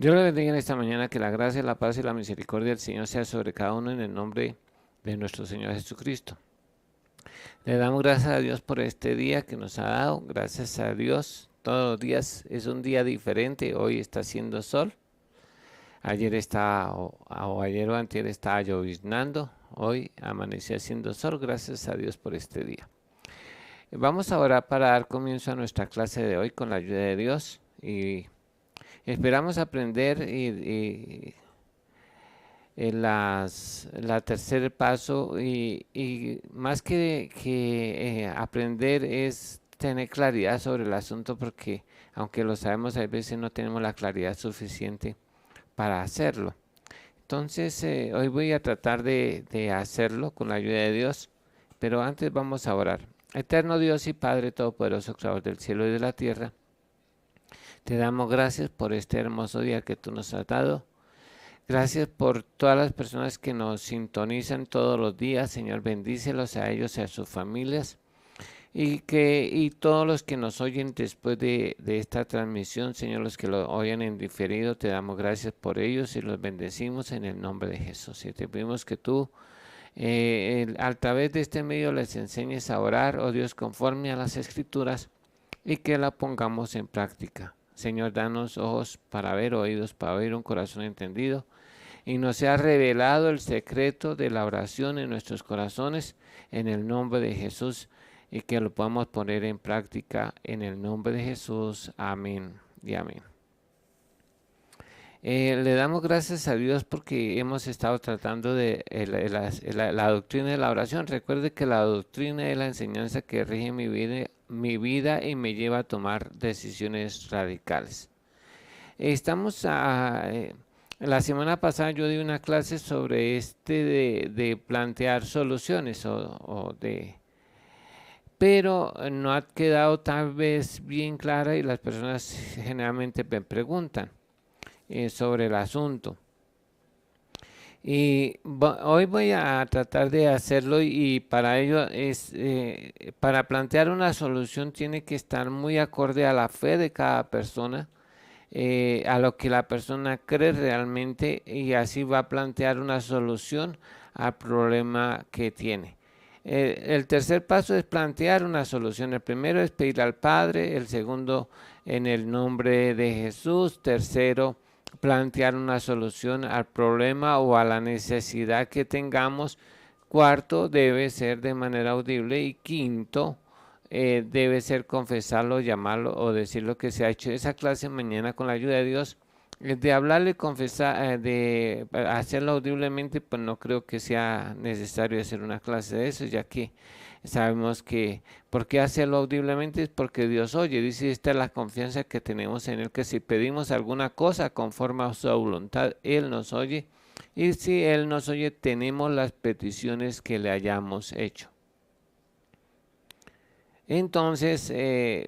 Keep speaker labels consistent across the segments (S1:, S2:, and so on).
S1: Dios le bendiga en esta mañana, que la gracia, la paz y la misericordia del Señor sea sobre cada uno en el nombre de nuestro Señor Jesucristo. Le damos gracias a Dios por este día que nos ha dado. Gracias a Dios. Todos los días es un día diferente. Hoy está haciendo sol. Ayer o antier estaba lloviznando. Hoy amaneció haciendo sol. Gracias a Dios por este día. Vamos ahora para dar comienzo a nuestra clase de hoy con la ayuda de Dios. Y esperamos aprender la tercer paso y más que aprender es tener claridad sobre el asunto, porque aunque lo sabemos, a veces no tenemos la claridad suficiente para hacerlo. Entonces hoy voy a tratar de hacerlo con la ayuda de Dios, pero antes vamos a orar. Eterno Dios y Padre Todopoderoso, Creador del cielo y de la tierra, te damos gracias por este hermoso día que tú nos has dado. Gracias por todas las personas que nos sintonizan todos los días. Señor, bendícelos a ellos y a sus familias. Y todos los que nos oyen después de esta transmisión, Señor, los que lo oyen en diferido, te damos gracias por ellos y los bendecimos en el nombre de Jesús. Y te pedimos que tú, a través de este medio, les enseñes a orar, oh Dios, conforme a las Escrituras, y que la pongamos en práctica. Señor, danos ojos para ver, oídos para oír, un corazón entendido, y nos sea revelado el secreto de la oración en nuestros corazones, en el nombre de Jesús, y que lo podamos poner en práctica en el nombre de Jesús. Amén y amén. Le damos gracias a Dios porque hemos estado tratando de la doctrina de la oración. Recuerde que la doctrina es la enseñanza que rige mi vida y me lleva a tomar decisiones radicales. La semana pasada yo di una clase sobre de plantear soluciones pero no ha quedado tal vez bien clara y las personas generalmente me preguntan sobre el asunto. Y hoy voy a tratar de hacerlo, y para ello para plantear una solución tiene que estar muy acorde a la fe de cada persona, a lo que la persona cree realmente, y así va a plantear una solución al problema que tiene. El tercer paso es plantear una solución. El primero es pedir al Padre, el segundo en el nombre de Jesús, tercero plantear una solución al problema o a la necesidad que tengamos, cuarto debe ser de manera audible, y quinto debe ser confesarlo, llamarlo o decir lo que se ha hecho. Esa clase mañana, con la ayuda de Dios, de hablarle, confesar, de hacerlo audiblemente, pues no creo que sea necesario hacer una clase de eso, ya que sabemos que, ¿por qué hacerlo audiblemente? Es porque Dios oye. Dice, esta es la confianza que tenemos en Él, que si pedimos alguna cosa conforme a su voluntad, Él nos oye. Y si Él nos oye, tenemos las peticiones que le hayamos hecho. Entonces,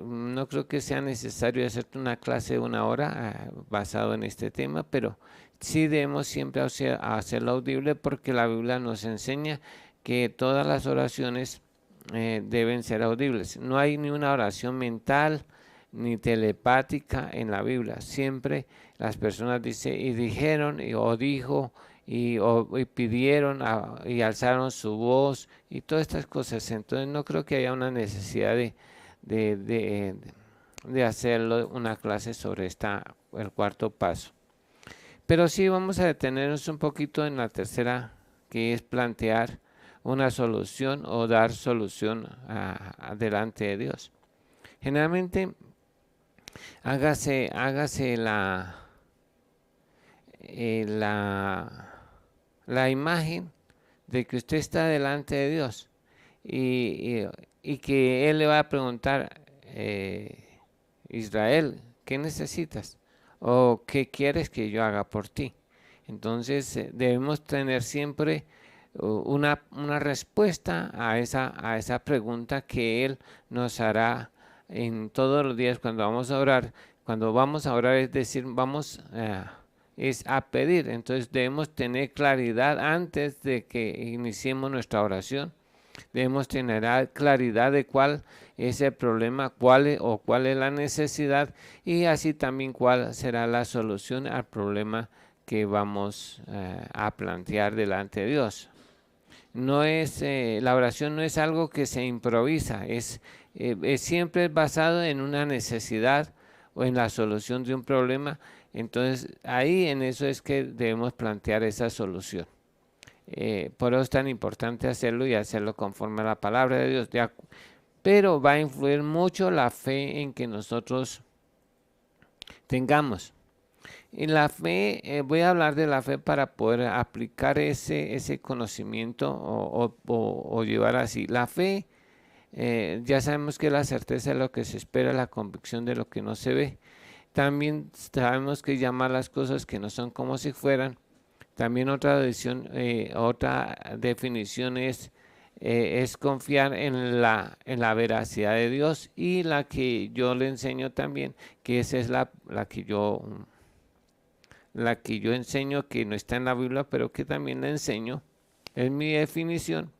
S1: no creo que sea necesario hacerte una clase de una hora basado en este tema, pero sí debemos siempre hacerlo audible, porque la Biblia nos enseña que todas las oraciones deben ser audibles. No hay ni una oración mental ni telepática en la Biblia. Siempre las personas dicen y dijeron o dijo y pidieron y alzaron su voz y todas estas cosas. Entonces no creo que haya una necesidad de hacerlo una clase sobre el cuarto paso. Pero sí vamos a detenernos un poquito en la tercera, que es plantear una solución o dar solución delante de Dios. Generalmente hágase la imagen de que usted está delante de Dios y que Él le va a preguntar, Israel, ¿qué necesitas? ¿O qué quieres que yo haga por ti? Entonces debemos tener siempre una respuesta a esa pregunta que Él nos hará en todos los días cuando vamos a orar. Cuando vamos a orar, es decir, es a pedir. Entonces debemos tener claridad antes de que iniciemos nuestra oración, Debemos tener claridad de cuál es el problema, cuál es la necesidad y así también cuál será la solución al problema que vamos a plantear delante de Dios. No es, la oración no es algo que se improvisa, es siempre basado en una necesidad o en la solución de un problema. Entonces ahí en eso es que debemos plantear esa solución. Por eso es tan importante hacerlo y hacerlo conforme a la palabra de Dios. Pero va a influir mucho la fe en que nosotros tengamos. Y la fe, voy a hablar de la fe para poder aplicar ese conocimiento o llevar así. La fe, ya sabemos que la certeza de lo que se espera, la convicción de lo que no se ve. También sabemos que llamar las cosas que no son como si fueran. También otra definición es confiar en la veracidad de Dios, y la que yo le enseño también, que esa es la que yo enseño, que no está en la Biblia, pero que también la enseño, es mi definición,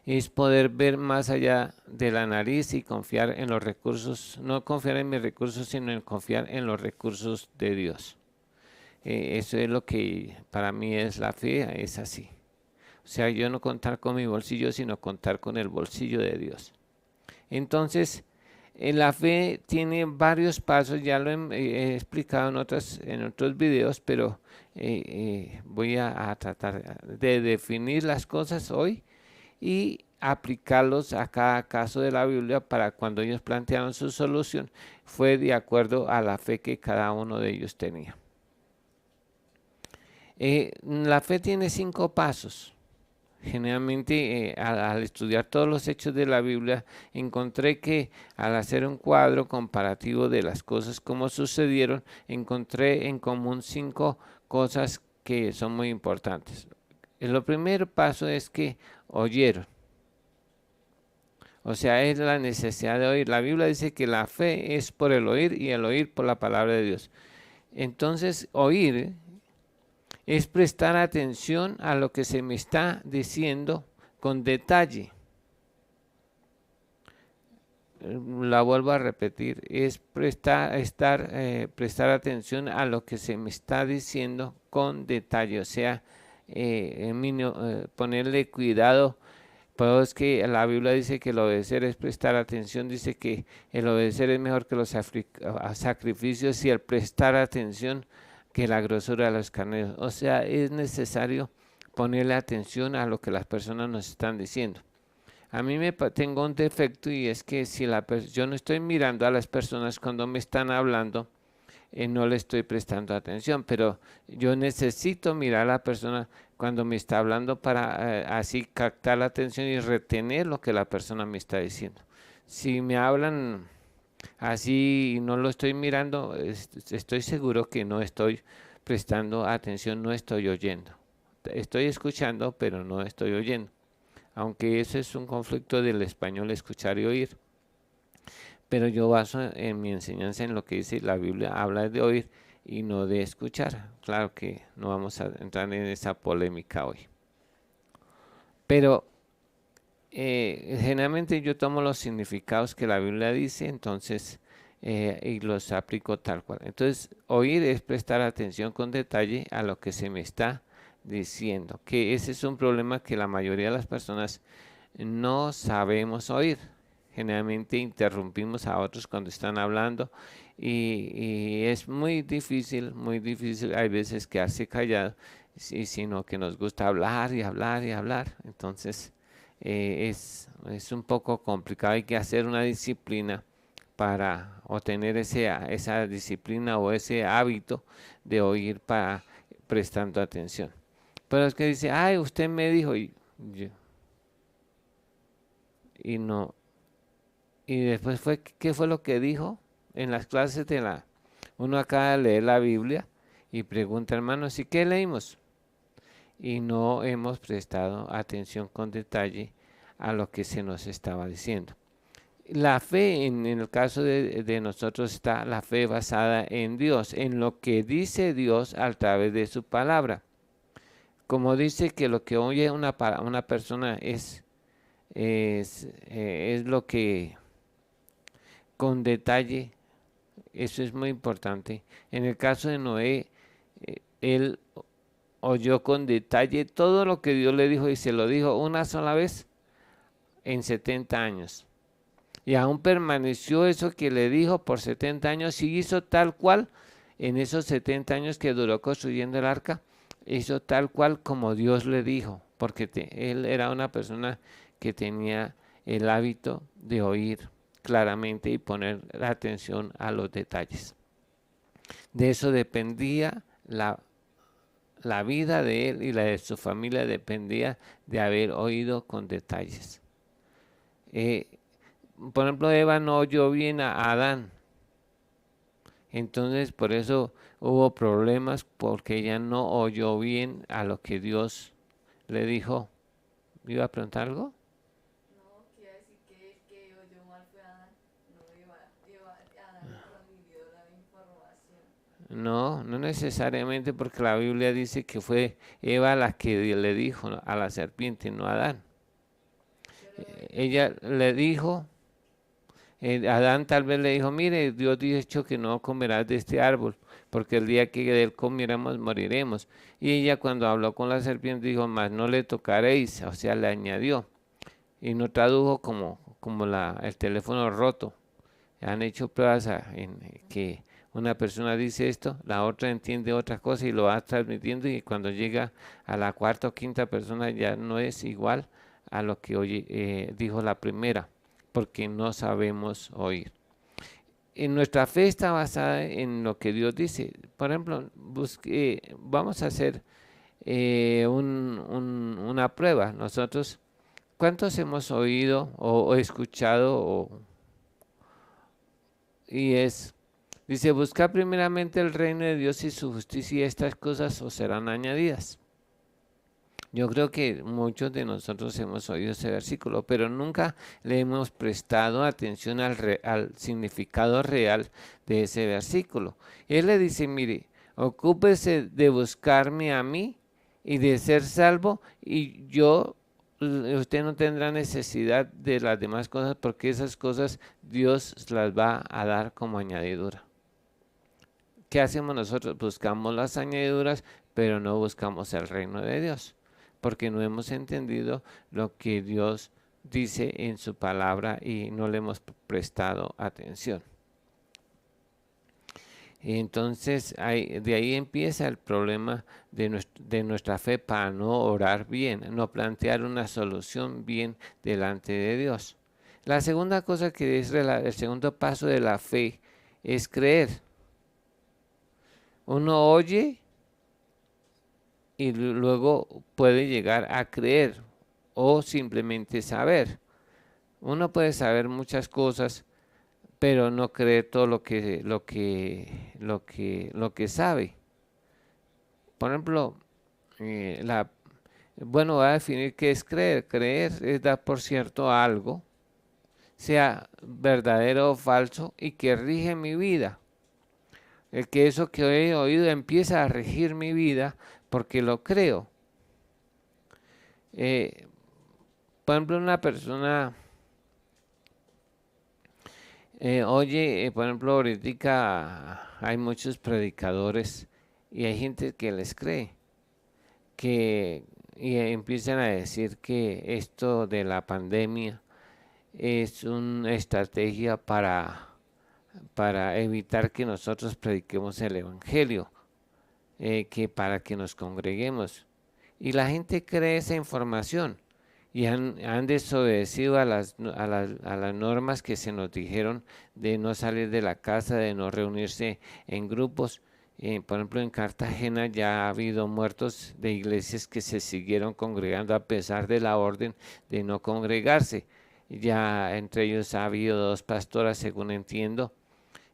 S1: es poder ver más allá de la nariz y confiar en los recursos, no confiar en mis recursos, sino en confiar en los recursos de Dios. Eso es lo que para mí es la fe, es así. O sea, yo no contar con mi bolsillo, sino contar con el bolsillo de Dios. Entonces, la fe tiene varios pasos, ya lo he explicado en otros videos, pero voy a tratar de definir las cosas hoy y aplicarlos a cada caso de la Biblia para cuando ellos plantearon su solución, fue de acuerdo a la fe que cada uno de ellos tenía. La fe tiene 5 pasos. Generalmente al estudiar todos los hechos de la Biblia, encontré que al hacer un cuadro comparativo de las cosas como sucedieron, encontré en común 5 cosas que son muy importantes. El primer paso es que oyeron. O sea, es la necesidad de oír. La Biblia dice que la fe es por el oír y el oír por la palabra de Dios. Entonces, oír es prestar atención a lo que se me está diciendo con detalle. La vuelvo a repetir, es prestar atención a lo que se me está diciendo con detalle, o sea, ponerle cuidado. Pero es que la Biblia dice que el obedecer es prestar atención, dice que el obedecer es mejor que los sacrificios, y el prestar atención que la grosura de los carneros. O sea, es necesario ponerle atención a lo que las personas nos están diciendo. A mí tengo un defecto, y es que si yo no estoy mirando a las personas cuando me están hablando, no le estoy prestando atención, pero yo necesito mirar a la persona cuando me está hablando para así captar la atención y retener lo que la persona me está diciendo. Si me hablan así y no lo estoy mirando, estoy seguro que no estoy prestando atención, no estoy oyendo. Estoy escuchando, pero no estoy oyendo. Aunque eso es un conflicto del español, escuchar y oír. Pero yo baso en mi enseñanza en lo que dice la Biblia, habla de oír y no de escuchar. Claro que no vamos a entrar en esa polémica hoy. Pero generalmente yo tomo los significados que la Biblia dice, entonces, y los aplico tal cual. Entonces, oír es prestar atención con detalle a lo que se me está diciendo, que ese es un problema que la mayoría de las personas no sabemos oír. Generalmente interrumpimos a otros cuando están hablando y es muy difícil, hay veces quedarse callado, sino que nos gusta hablar y hablar y hablar. Entonces es un poco complicado, hay que hacer una disciplina para obtener esa disciplina o ese hábito de oír prestando atención. Pero es que dice, ay, usted me dijo y no. Y después ¿qué fue lo que dijo? En las clases uno acaba de leer la Biblia y pregunta, hermanos, ¿y qué leímos? Y no hemos prestado atención con detalle a lo que se nos estaba diciendo. La fe, en el caso de nosotros, está la fe basada en Dios, en lo que dice Dios a través de su palabra. Como dice que lo que oye una persona es es lo que con detalle, eso es muy importante. En el caso de Noé, él oyó con detalle todo lo que Dios le dijo y se lo dijo una sola vez en 70 años. Y aún permaneció eso que le dijo por 70 años y hizo tal cual en esos 70 años que duró construyendo el arca, hizo tal cual como Dios le dijo, porque él era una persona que tenía el hábito de oír claramente y poner atención a los detalles. De eso dependía la vida de él y la de su familia, dependía de haber oído con detalles. Por ejemplo, Eva no oyó bien a Adán, entonces por eso hubo problemas porque ella no oyó bien a lo que Dios le dijo. ¿Iba a preguntar algo?
S2: No, quiere decir que el que oyó mal fue Adán. No, Adán transmitió la información.
S1: No, no necesariamente porque la Biblia dice que fue Eva la que le dijo a la serpiente, no a Adán.
S2: Pero
S1: Ella le dijo, Adán tal vez le dijo, mire, Dios dijo que no comerás de este árbol, porque el día que de él comiéramos moriremos. Y ella cuando habló con la serpiente dijo, más no le tocaréis, o sea, le añadió. Y no tradujo como el teléfono roto. Han hecho pruebas en que una persona dice esto, la otra entiende otra cosa y lo va transmitiendo y cuando llega a la cuarta o quinta persona ya no es igual a lo que dijo la primera, porque no sabemos oír. En nuestra fe está basada en lo que Dios dice. Por ejemplo, vamos a hacer una prueba. Nosotros, ¿cuántos hemos oído o escuchado y dice, buscar primeramente el reino de Dios y su justicia y estas cosas os serán añadidas? Yo creo que muchos de nosotros hemos oído ese versículo, pero nunca le hemos prestado atención al significado real de ese versículo. Él le dice, mire, ocúpese de buscarme a mí y de ser salvo y usted no tendrá necesidad de las demás cosas porque esas cosas Dios las va a dar como añadidura. ¿Qué hacemos nosotros? Buscamos las añadiduras, pero no buscamos el reino de Dios, porque no hemos entendido lo que Dios dice en su palabra y no le hemos prestado atención. Y entonces de ahí empieza el problema de nuestra fe para no orar bien, no plantear una solución bien delante de Dios. La segunda cosa que es el segundo paso de la fe es creer. Uno oye y luego puede llegar a creer o simplemente saber. Uno puede saber muchas cosas, pero no creer todo lo que sabe. Por ejemplo, bueno, voy a definir qué es creer. Creer es dar por cierto algo, sea verdadero o falso, y que rige mi vida. El que eso que he oído empieza a regir mi vida porque lo creo. Eh, por ejemplo, una persona oye, por ejemplo, ahorita hay muchos predicadores y hay gente que les cree, y empiezan a decir que esto de la pandemia es una estrategia para evitar que nosotros prediquemos el Evangelio, que para que nos congreguemos. Y la gente cree esa información y han desobedecido a las normas que se nos dijeron de no salir de la casa, de no reunirse en grupos. Por ejemplo, en Cartagena ya ha habido muertos de iglesias que se siguieron congregando a pesar de la orden de no congregarse. Ya entre ellos ha habido dos pastoras, según entiendo,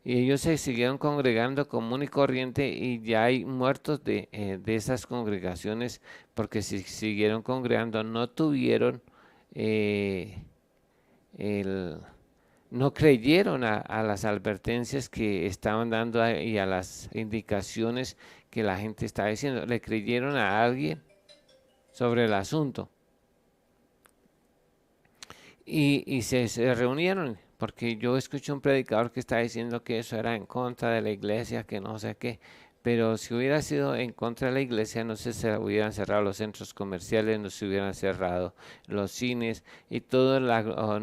S1: y ellos se siguieron congregando común y corriente y ya hay muertos de esas congregaciones porque se siguieron congregando, no tuvieron, eh, el, no creyeron a las advertencias que estaban dando y a las indicaciones que la gente estaba diciendo, le creyeron a alguien sobre el asunto. se reunieron, porque yo escuché un predicador que está diciendo que eso era en contra de la iglesia, que no sé qué, pero si hubiera sido en contra de la iglesia, no sé, se hubieran cerrado los centros comerciales, no se hubieran cerrado los cines y todo,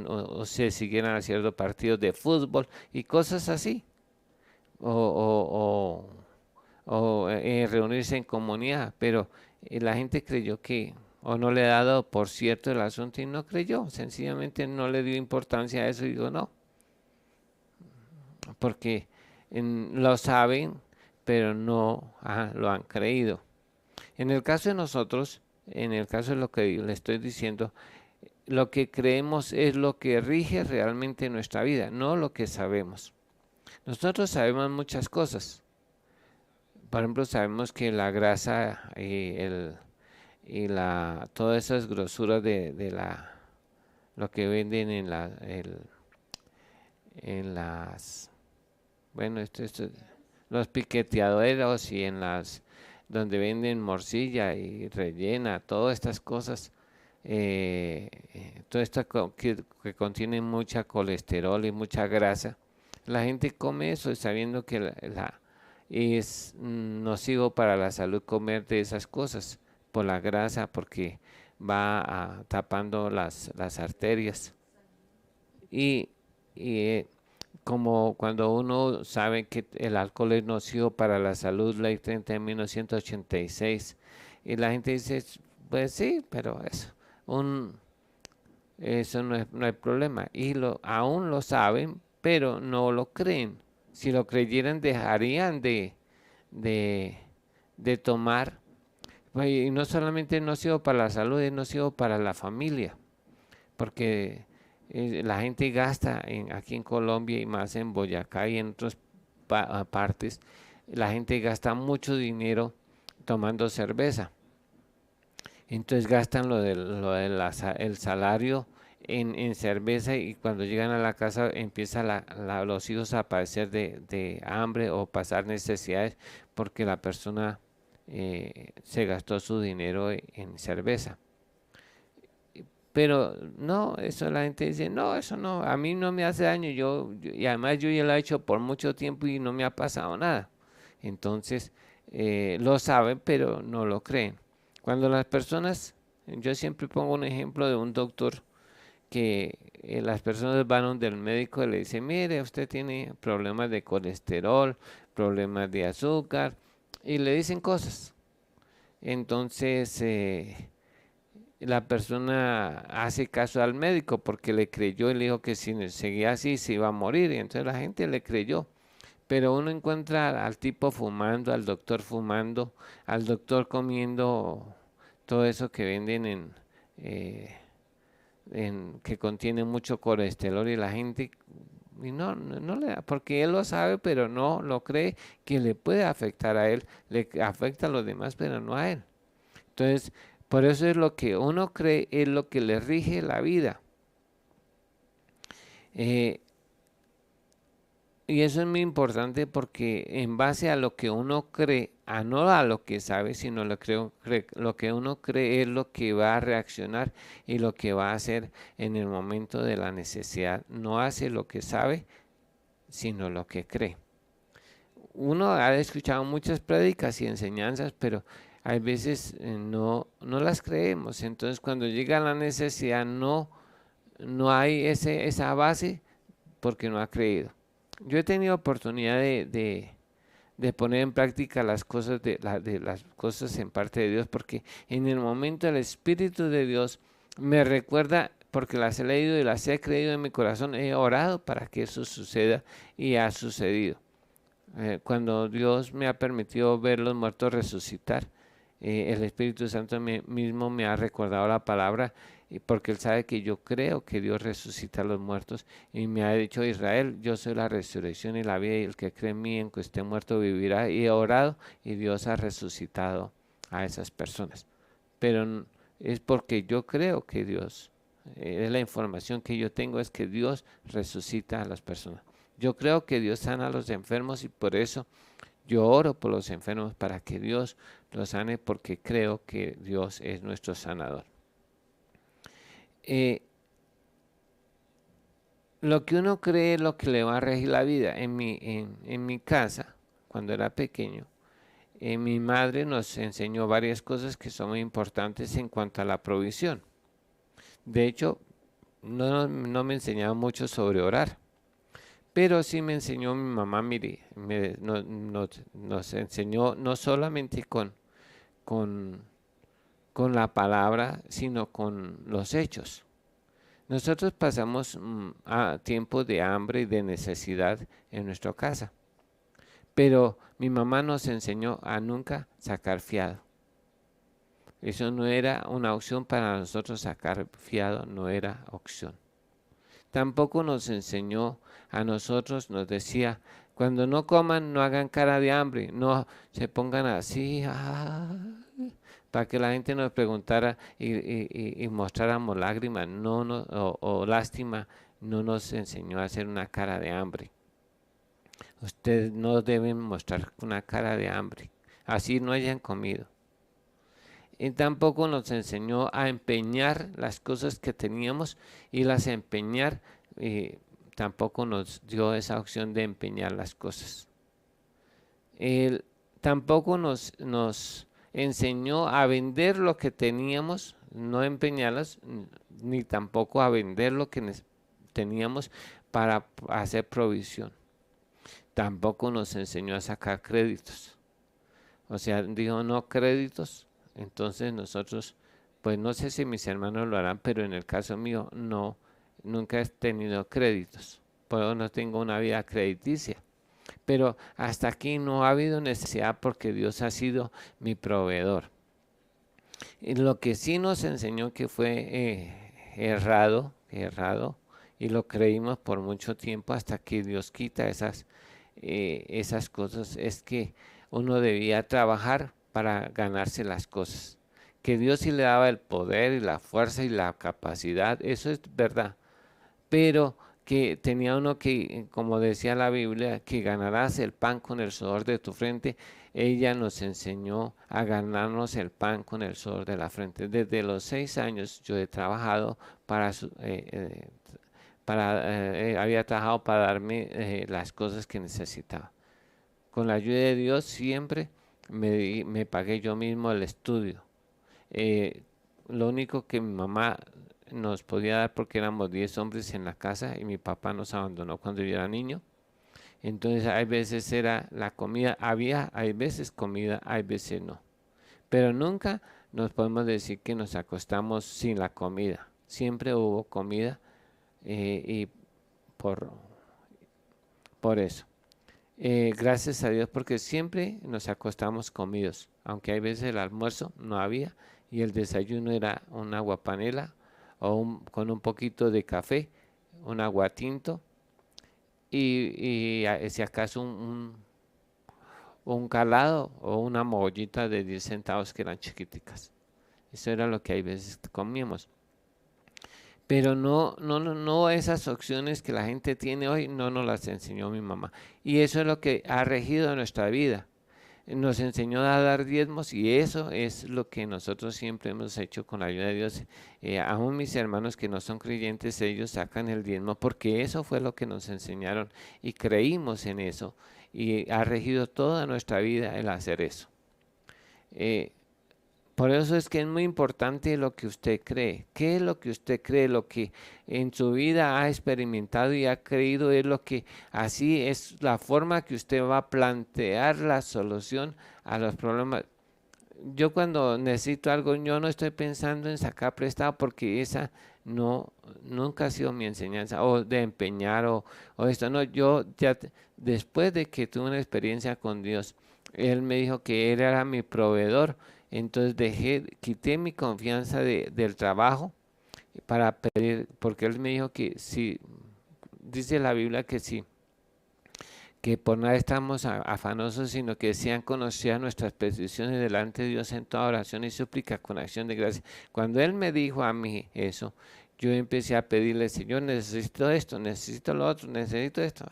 S1: o se siguieran haciendo partidos de fútbol y cosas así, o, reunirse en comunidad, pero la gente creyó que, o no le ha dado por cierto el asunto y no creyó, sencillamente no le dio importancia a eso y digo no, porque lo saben, pero no lo han creído. En el caso de nosotros, en el caso de lo que le estoy diciendo, lo que creemos es lo que rige realmente nuestra vida, no lo que sabemos. Nosotros sabemos muchas cosas. Por ejemplo, sabemos que la grasa todas esas grosuras lo que venden en las, bueno, los piqueteaderos y en donde venden morcilla y rellena, todas estas cosas, todo esto que contiene mucha colesterol y mucha grasa, la gente come eso sabiendo que es nocivo para la salud comer de esas cosas por la grasa, porque va tapando las arterias. Y, y como cuando uno sabe que el alcohol es nocivo para la salud, ley 30 de 1986, y la gente dice, pues sí, pero un, eso no hay problema. Y aún lo saben, pero no lo creen. Si lo creyeran, dejarían de, de tomar. Pues, y no solamente es nocivo para la salud, es nocivo para la familia, porque la gente gasta aquí en Colombia y más en Boyacá y en otras partes, la gente gasta mucho dinero tomando cerveza. Entonces gastan el salario en cerveza y cuando llegan a la casa empiezan los hijos a padecer de hambre o pasar necesidades porque la persona se gastó su dinero en cerveza. Pero no, eso la gente dice, no, eso no, a mí no me hace daño, y además yo ya lo he hecho por mucho tiempo y no me ha pasado nada. Entonces, lo saben, pero no lo creen. Cuando las personas, yo siempre pongo un ejemplo de un doctor que las personas van donde el médico y le dice, mire, usted tiene problemas de colesterol, problemas de azúcar, y le dicen cosas. Entonces, la persona hace caso al médico porque le creyó y le dijo que si seguía así se iba a morir y entonces la gente le creyó. Pero uno encuentra al tipo fumando, al doctor fumando, al doctor comiendo todo eso que venden eh, que contiene mucho colesterol y la gente y no le da, porque él lo sabe pero no lo cree que le puede afectar a él, le afecta a los demás pero no a él. Entonces, por eso es lo que uno cree, es lo que le rige la vida. Eh, y eso es muy importante porque en base a lo que uno cree, no a lo que sabe, sino lo que uno cree es lo que va a reaccionar y lo que va a hacer en el momento de la necesidad. No hace lo que sabe, sino lo que cree. Uno ha escuchado muchas prédicas y enseñanzas, pero hay veces no las creemos. Entonces cuando llega la necesidad no hay esa base porque no ha creído. Yo he tenido oportunidad de poner en práctica las cosas de las cosas en parte de Dios, porque en el momento el Espíritu de Dios me recuerda, porque las he leído y las he creído en mi corazón, he orado para que eso suceda y ha sucedido. Cuando Dios me ha permitido ver los muertos resucitar, el Espíritu Santo mismo me ha recordado la palabra, porque Él sabe que yo creo que Dios resucita a los muertos, y me ha dicho Israel, yo soy la resurrección y la vida, y el que cree en mí, en que esté muerto, vivirá. Y he orado y Dios ha resucitado a esas personas. Pero es porque yo creo que Dios, es la información que yo tengo, es que Dios resucita a las personas. Yo creo que Dios sana a los enfermos y por eso yo oro por los enfermos para que Dios los sane porque creo que Dios es nuestro sanador. Eh, lo que uno cree es lo que le va a regir la vida. En mi casa, cuando era pequeño, mi madre nos enseñó varias cosas que son muy importantes en cuanto a la provisión. De hecho, no me enseñaba mucho sobre orar, pero sí me enseñó mi mamá, mire, nos enseñó no solamente con, con la palabra, sino con los hechos. Nosotros pasamos a tiempos de hambre y de necesidad en nuestra casa, pero mi mamá nos enseñó a nunca sacar fiado. Eso no era una opción para nosotros, sacar fiado no era opción. Tampoco nos enseñó a nosotros, nos decía, cuando no coman, no hagan cara de hambre, no se pongan así, para que la gente nos preguntara y mostráramos lágrimas, o lástima, no nos enseñó a hacer una cara de hambre. Ustedes no deben mostrar una cara de hambre, así no hayan comido. Y tampoco nos enseñó a empeñar las cosas que teníamos y las empeñar. Tampoco nos dio esa opción de empeñar las cosas. Él tampoco nos enseñó a vender lo que teníamos, no empeñarlas, ni tampoco a vender lo que teníamos para hacer provisión. Tampoco nos enseñó a sacar créditos. O sea, dijo no créditos. Entonces nosotros, pues no sé si mis hermanos lo harán, pero en el caso mío no, nunca he tenido créditos. Pues no tengo una vida crediticia. Pero hasta aquí no ha habido necesidad porque Dios ha sido mi proveedor. Y lo que sí nos enseñó que fue errado, y lo creímos por mucho tiempo hasta que Dios quita esas cosas, es que uno debía trabajar para ganarse las cosas. Que Dios sí le daba el poder y la fuerza y la capacidad, eso es verdad. Pero que tenía uno que, como decía la Biblia, que ganarás el pan con el sudor de tu frente. Ella nos enseñó a ganarnos el pan con el sudor de la frente. Desde los 6 años yo he trabajado había trabajado para darme las cosas que necesitaba. Con la ayuda de Dios siempre me pagué yo mismo el estudio. Eh, lo único que mi mamá nos podía dar porque éramos 10 hombres en la casa y mi papá nos abandonó cuando yo era niño. Entonces hay veces era la comida, hay veces comida, hay veces no. Pero nunca nos podemos decir que nos acostamos sin la comida. Siempre hubo comida y por, por eso. Gracias a Dios porque siempre nos acostamos comidos, aunque hay veces el almuerzo no había y el desayuno era un agua panela con un poquito de café, un agua tinto y si acaso un calado o una mollita de 10 centavos que eran chiquiticas. Eso era lo que hay veces comíamos. Pero no esas opciones que la gente tiene hoy, no nos las enseñó mi mamá. Y eso es lo que ha regido nuestra vida. Nos enseñó a dar diezmos y eso es lo que nosotros siempre hemos hecho con la ayuda de Dios. Aún mis hermanos que no son creyentes, ellos sacan el diezmo porque eso fue lo que nos enseñaron y creímos en eso. Y ha regido toda nuestra vida el hacer eso. Eh, por eso es que es muy importante lo que usted cree. ¿Qué es lo que usted cree? Lo que en su vida ha experimentado y ha creído es lo que así es la forma que usted va a plantear la solución a los problemas. Yo cuando necesito algo, yo no estoy pensando en sacar prestado porque esa nunca ha sido mi enseñanza, o de empeñar o esto. No, yo ya después de que tuve una experiencia con Dios, Él me dijo que Él era mi proveedor, entonces quité mi confianza del trabajo para pedir, porque Él me dijo que si, dice la Biblia que por nada estamos afanosos, sino que sean conocidas nuestras peticiones delante de Dios en toda oración y súplica con acción de gracia. Cuando Él me dijo a mí eso, yo empecé a pedirle, Señor, necesito esto, necesito lo otro, necesito esto.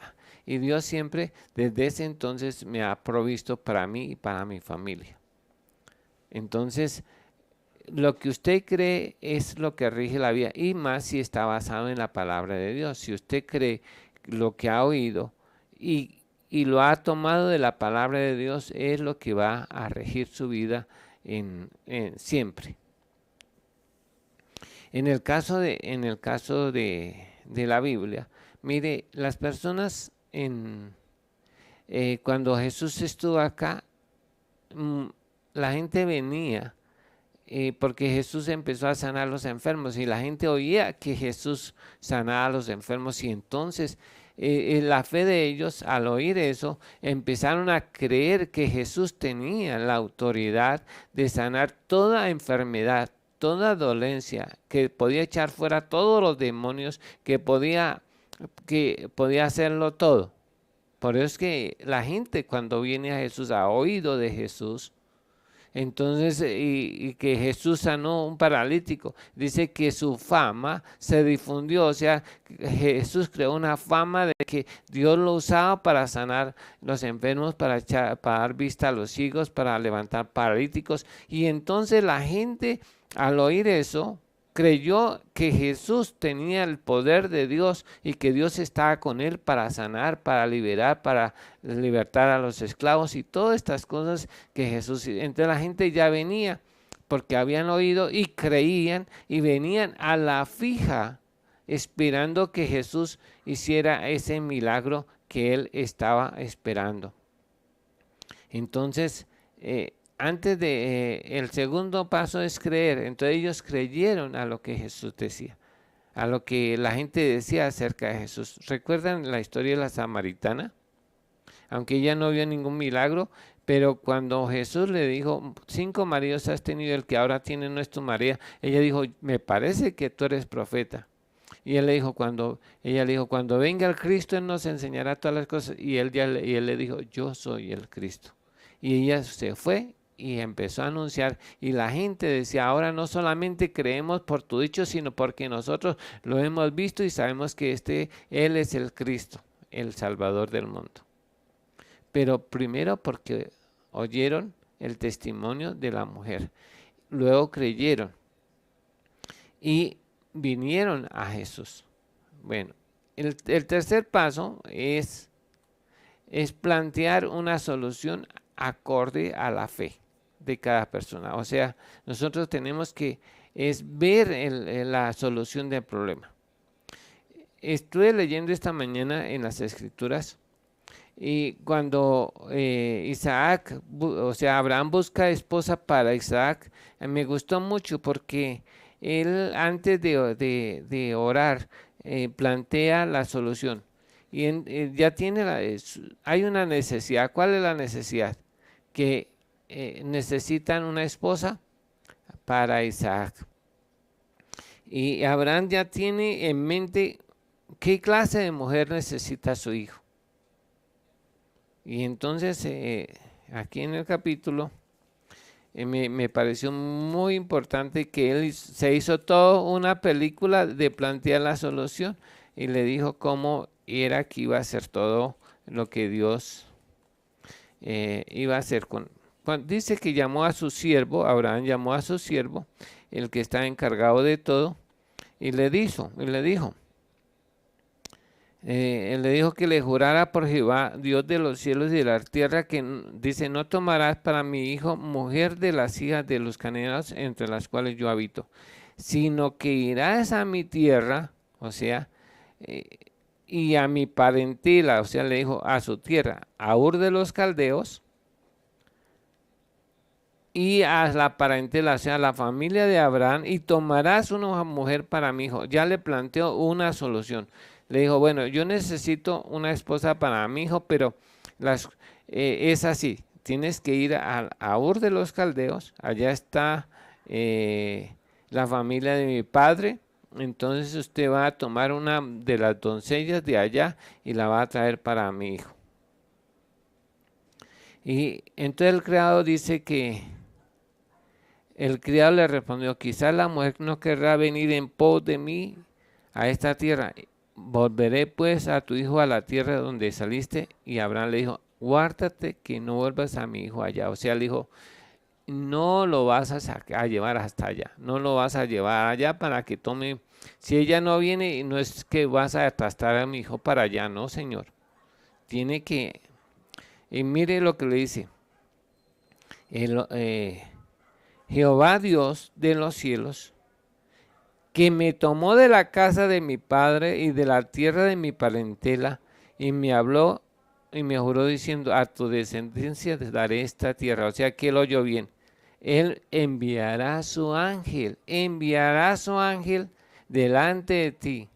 S1: Y Dios siempre, desde ese entonces, me ha provisto para mí y para mi familia. Entonces, lo que usted cree es lo que rige la vida, y más si está basado en la palabra de Dios. Si usted cree lo que ha oído y lo ha tomado de la palabra de Dios, es lo que va a regir su vida siempre. En el caso de la Biblia, mire, las personas cuando Jesús estuvo acá, la gente venía porque Jesús empezó a sanar a los enfermos y la gente oía que Jesús sanaba a los enfermos, y entonces la fe de ellos, al oír eso, empezaron a creer que Jesús tenía la autoridad de sanar toda enfermedad, toda dolencia, que podía echar fuera todos los demonios, que podía hacerlo todo. Por eso es que la gente, cuando viene a Jesús, ha oído de Jesús. Entonces, y que Jesús sanó un paralítico, dice que su fama se difundió. O sea, Jesús creó una fama de que Dios lo usaba para sanar los enfermos, para dar vista a los ciegos, para levantar paralíticos. Y entonces la gente, al oír eso, creyó que Jesús tenía el poder de Dios y que Dios estaba con él para sanar, para liberar, para libertar a los esclavos y todas estas cosas que Jesús. Entonces la gente ya venía porque habían oído y creían, y venían a la fija esperando que Jesús hiciera ese milagro que él estaba esperando. Entonces, antes el segundo paso es creer. Entonces ellos creyeron a lo que Jesús decía, a lo que la gente decía acerca de Jesús. ¿Recuerdan la historia de la samaritana? Aunque ella no vio ningún milagro, pero cuando Jesús le dijo, 5 maridos has tenido, el que ahora tiene no es tu marido, ella dijo, me parece que tú eres profeta. Y ella le dijo, cuando venga el Cristo, Él nos enseñará todas las cosas. Y él le dijo, yo soy el Cristo. Y ella se fue y empezó a anunciar, y la gente decía, ahora no solamente creemos por tu dicho, sino porque nosotros lo hemos visto y sabemos que Él es el Cristo, el Salvador del mundo. Pero primero porque oyeron el testimonio de la mujer, luego creyeron y vinieron a Jesús. Bueno, el tercer paso es plantear una solución acorde a la fe de cada persona. O sea, nosotros tenemos que ver la solución del problema. Estuve leyendo esta mañana en las Escrituras, y cuando Abraham busca esposa para Isaac, me gustó mucho porque él, antes de orar, plantea la solución. Y ya hay una necesidad. ¿Cuál es la necesidad? Que necesitan una esposa para Isaac. Y Abraham ya tiene en mente qué clase de mujer necesita su hijo. Y entonces aquí en el capítulo me pareció muy importante que él se hizo toda una película de plantear la solución, y le dijo cómo era que iba a hacer todo lo que Dios iba a hacer. Dice que llamó a su siervo, Abraham llamó a su siervo, el que está encargado de todo, y le dijo que le jurara por Jehová, Dios de los cielos y de la tierra, que dice, no tomarás para mi hijo mujer de las hijas de los cananeos entre las cuales yo habito, sino que irás a mi tierra, o sea, y a mi parentela, o sea, le dijo a su tierra, a Ur de los caldeos, y a la parentela, o sea, la familia de Abraham, y tomarás una mujer para mi hijo. Ya le planteó una solución. Le dijo, bueno, yo necesito una esposa para mi hijo, pero es así, tienes que ir a Ur de los caldeos, allá está la familia de mi padre, entonces usted va a tomar una de las doncellas de allá y la va a traer para mi hijo. Y entonces el criado dice que el criado le respondió, quizás la mujer no querrá venir en pos de mí a esta tierra. Volveré pues a tu hijo a la tierra donde saliste. Y Abraham le dijo, guárdate que no vuelvas a mi hijo allá. O sea, le dijo, no lo vas a llevar hasta allá, no lo vas a llevar allá para que tome, si ella no viene, no es que vas a arrastrar a mi hijo para allá, no, Señor, tiene que, y mire lo que le dice, el, Jehová Dios de los cielos, que me tomó de la casa de mi padre y de la tierra de mi parentela, y me habló y me juró diciendo, a tu descendencia te daré esta tierra. O sea que él oyó bien. Él enviará su ángel delante de ti,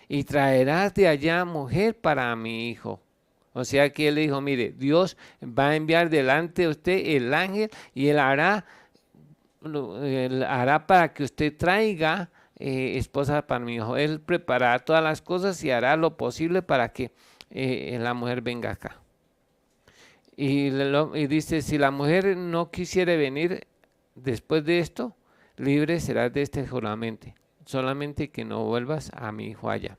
S1: y traerás de allá mujer para mi hijo. O sea que él dijo, mire, Dios va a enviar delante de usted el ángel, y él hará para que usted traiga esposa para mi hijo. Él preparará todas las cosas y hará lo posible para que la mujer venga acá. Y dice, si la mujer no quisiere venir después de esto, libre serás de este juramento. Solamente que no vuelvas a mi hijo allá.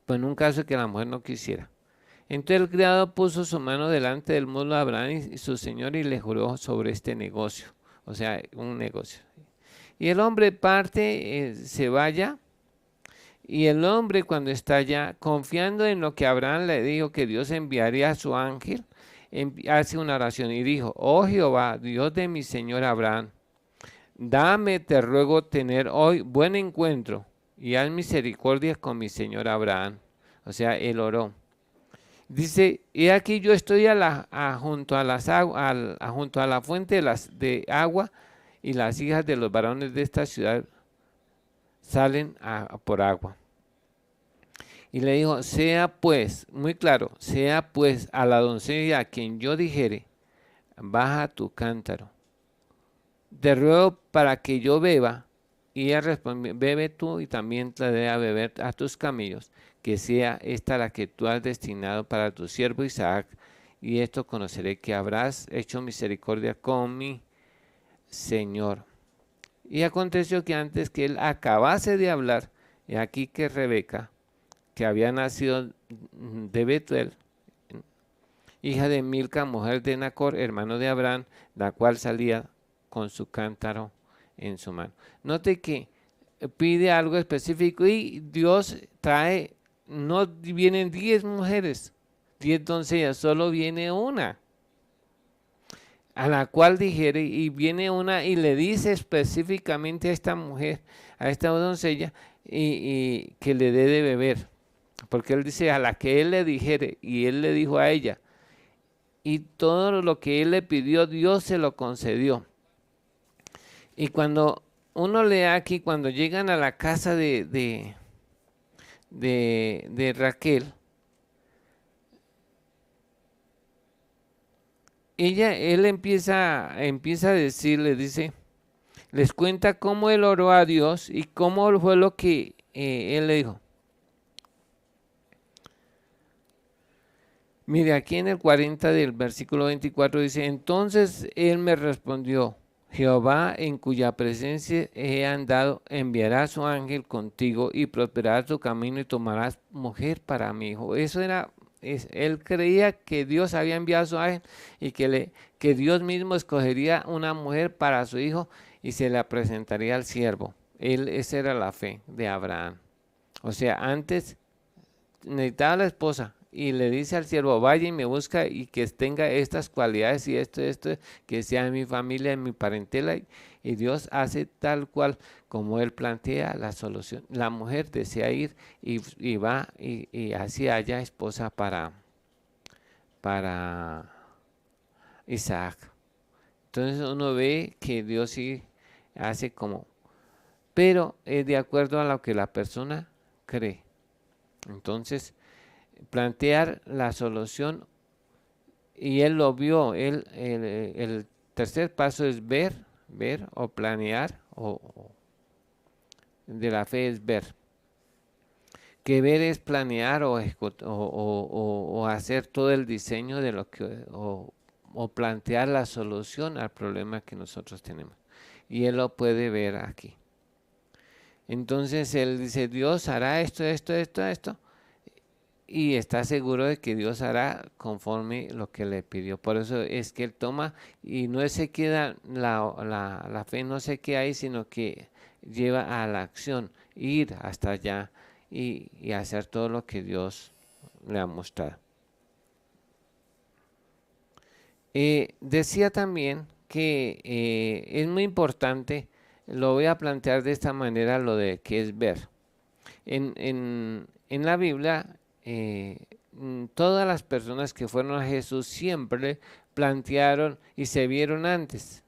S1: Pues en un caso que la mujer no quisiera. Entonces el criado puso su mano delante del muslo de Abraham y su señor, y le juró sobre este negocio. O sea, un negocio. Y el hombre parte, se vaya, y el hombre cuando está allá, confiando en lo que Abraham le dijo que Dios enviaría a su ángel, hace una oración y dijo, oh Jehová, Dios de mi señor Abraham, dame, te ruego, tener hoy buen encuentro y haz misericordia con mi señor Abraham. O sea, él oró. Dice, y aquí yo estoy junto a la fuente de agua, y las hijas de los varones de esta ciudad salen por agua. Y le dijo, sea pues, muy claro, sea pues a la doncella a quien yo dijere, baja tu cántaro, te ruego para que yo beba. Y ella respondió, bebe tú y también te dé a beber a tus camellos, que sea esta la que tú has destinado para tu siervo Isaac, y esto conoceré que habrás hecho misericordia con mi Señor. Y aconteció que antes que él acabase de hablar, he aquí que Rebeca, que había nacido de Betuel, hija de Milca, mujer de Nacor, hermano de Abraham, la cual salía con su cántaro en su mano. Note que pide algo específico y Dios trae, no vienen 10 mujeres, 10 doncellas, solo viene una, a la cual dijere, y viene una y le dice específicamente a esta mujer, a esta doncella, y que le dé de beber, porque él dice a la que él le dijere, y él le dijo a ella, y todo lo que él le pidió, Dios se lo concedió. Y cuando uno lee aquí, cuando llegan a la casa de Raquel, él empieza a decirle, dice, les cuenta cómo él oró a Dios y cómo fue lo que él le dijo. Mire, aquí en el 40 del versículo 24 dice, entonces él me respondió, Jehová, en cuya presencia he andado, enviará a su ángel contigo y prosperará tu camino y tomarás mujer para mi hijo. Eso era, él creía que Dios había enviado a su ángel y que Dios mismo escogería una mujer para su hijo y se la presentaría al siervo. Esa era la fe de Abraham. O sea, antes necesitaba la esposa y le dice al siervo, vaya y me busca y que tenga estas cualidades y esto, que sea en mi familia, en mi parentela, y Dios hace tal cual como él plantea la solución. La mujer desea ir y va y así haya esposa para Isaac. Entonces uno ve que Dios sí hace como, pero es de acuerdo a lo que la persona cree. Entonces, plantear la solución, y él lo vio. El tercer paso es ver o planear, de la fe es ver. Que ver es planear o hacer todo el diseño de lo que, o plantear la solución al problema que nosotros tenemos. Y él lo puede ver aquí. Entonces él dice, Dios hará esto. y está seguro de que Dios hará conforme lo que le pidió. Por eso es que él toma y no se queda, la fe no se queda ahí, sino que lleva a la acción, ir hasta allá y hacer todo lo que Dios le ha mostrado. Decía también que es muy importante, lo voy a plantear de esta manera, lo de que es ver. En la Biblia, todas las personas que fueron a Jesús siempre plantearon y se vieron antes.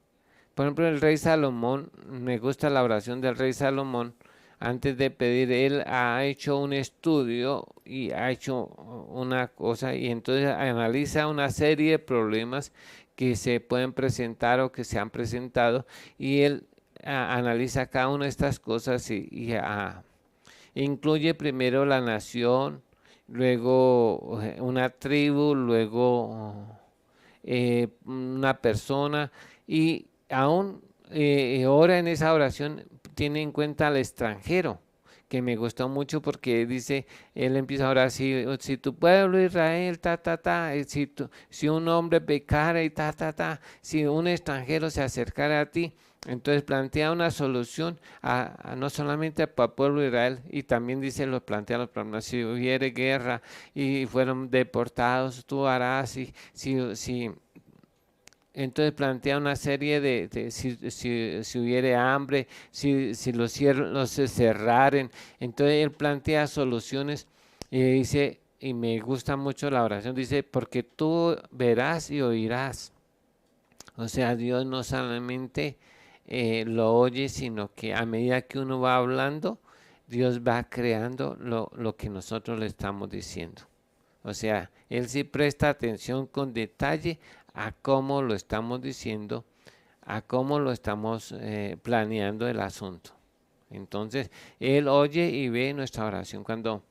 S1: Por ejemplo, el rey Salomón, me gusta la oración del rey Salomón, antes de pedir, él ha hecho un estudio y ha hecho una cosa y entonces analiza una serie de problemas que se pueden presentar o que se han presentado y él analiza cada una de estas cosas y incluye primero la nación, luego una tribu, luego una persona y aún ora en esa oración, tiene en cuenta al extranjero, que me gustó mucho porque dice, él empieza a orar, si tu pueblo Israel, si un hombre pecara y si un extranjero se acercara a ti, entonces plantea una solución no solamente para el pueblo de Israel, y también dice, plantea los problemas, si hubiere guerra y fueron deportados, tú harás, si entonces plantea una serie si hubiere hambre, si los cielos se cerraren. Entonces él plantea soluciones y dice, y me gusta mucho la oración, dice, porque tú verás y oirás. O sea, Dios no solamente lo oye, sino que a medida que uno va hablando, Dios va creando lo que nosotros le estamos diciendo. O sea, Él sí presta atención con detalle a cómo lo estamos diciendo, a cómo lo estamos planeando el asunto. Entonces, Él oye y ve nuestra oración. Cuando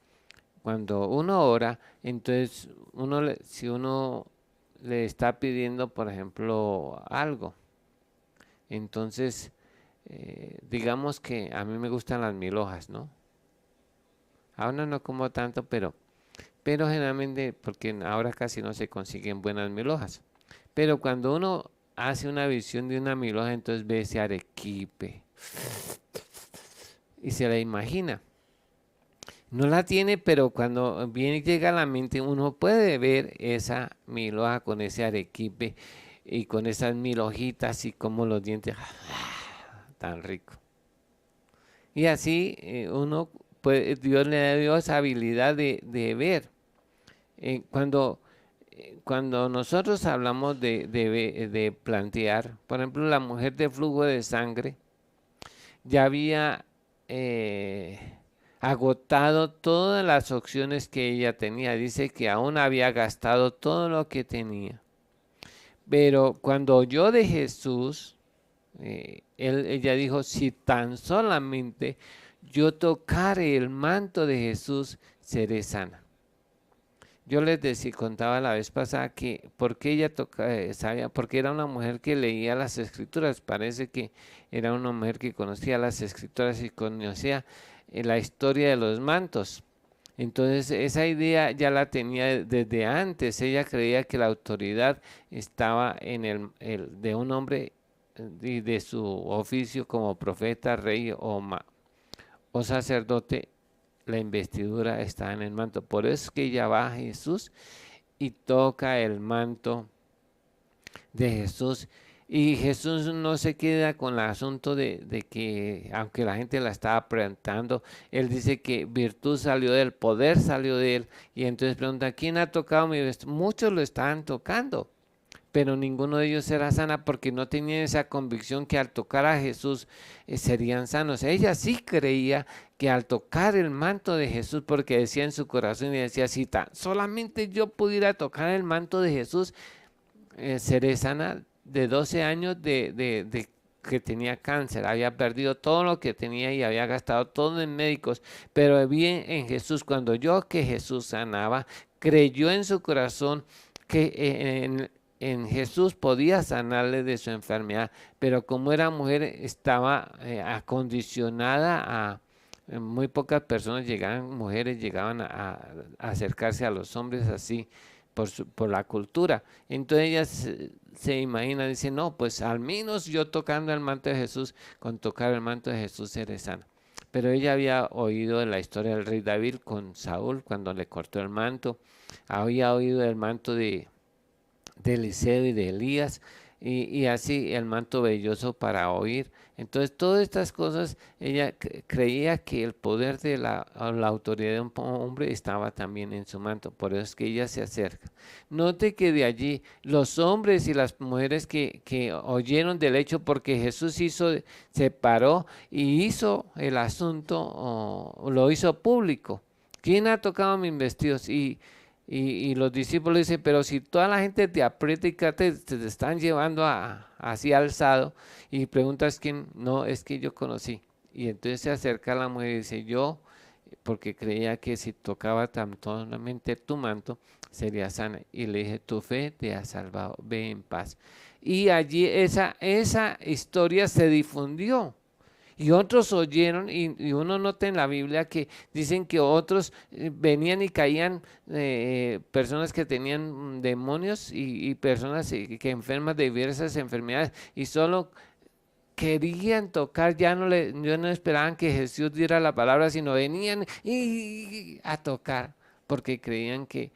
S1: uno ora, entonces si uno le está pidiendo, por ejemplo, algo, entonces, digamos que a mí me gustan las 1000 hojas, ¿no? Ahora no como tanto, pero generalmente, porque ahora casi no se consiguen buenas 1000 hojas. Pero cuando uno hace una visión de una 1000 hojas, entonces ve ese arequipe y se la imagina. No la tiene, pero cuando viene llega a la mente, uno puede ver esa 1000 hoja con ese arequipe y con esas 1000 hojitas y como los dientes, tan rico. Y así Dios le dio esa habilidad de ver. Cuando nosotros hablamos de plantear, por ejemplo, la mujer de flujo de sangre ya había agotado todas las opciones que ella tenía. Dice que aún había gastado todo lo que tenía. Pero cuando oyó de Jesús, ella dijo, si tan solamente yo tocare el manto de Jesús, seré sana. Yo contaba la vez pasada que porque ella sabía, porque era una mujer que leía las escrituras, parece que era una mujer que conocía las escrituras y conocía la historia de los mantos. Entonces esa idea ya la tenía desde antes, ella creía que la autoridad estaba en de un hombre y de su oficio como profeta, rey o sacerdote, la investidura está en el manto. Por eso es que ella va a Jesús y toca el manto de Jesús. Y Jesús no se queda con el asunto de que, aunque la gente la estaba preguntando, él dice que virtud salió de él, poder salió de él. Y entonces pregunta, ¿quién ha tocado mi vestido? Muchos lo estaban tocando, pero ninguno de ellos era sana porque no tenían esa convicción que al tocar a Jesús serían sanos. Ella sí creía que al tocar el manto de Jesús, porque decía en su corazón y decía, si solamente yo pudiera tocar el manto de Jesús, seré sana. De 12 años de que tenía cáncer, había perdido todo lo que tenía y había gastado todo en médicos, pero vi en Jesús, cuando oyó que Jesús sanaba, creyó en su corazón que en Jesús podía sanarle de su enfermedad, pero como era mujer estaba acondicionada Muy pocas personas llegaban, mujeres llegaban a acercarse a los hombres así por la cultura. Entonces ellas se imagina, dice, no, pues al menos yo tocando el manto de Jesús, con tocar el manto de Jesús seré sana. Pero ella había oído de la historia del rey David con Saúl cuando le cortó el manto, había oído el manto de Eliseo y de Elías, y así el manto velloso para oír. Entonces todas estas cosas, ella creía que el poder de la autoridad de un hombre estaba también en su manto, por eso es que ella se acerca. Note que de allí los hombres y las mujeres que oyeron del hecho, porque Jesús se paró y hizo el asunto, lo hizo público. ¿Quién ha tocado mis vestidos? Y los discípulos dicen, pero si toda la gente te aprieta y te están llevando así alzado y preguntas quién, no, es que yo conocí. Y entonces se acerca a la mujer y dice, yo, porque creía que si tocaba tan solamente tu manto, sería sana. Y le dije, tu fe te ha salvado, ve en paz. Y allí esa historia se difundió. Y otros oyeron, y uno nota en la Biblia que dicen que otros venían y caían personas que tenían demonios y personas que enfermas de diversas enfermedades y solo querían tocar, ya no esperaban que Jesús diera la palabra, sino venían a tocar, porque creían que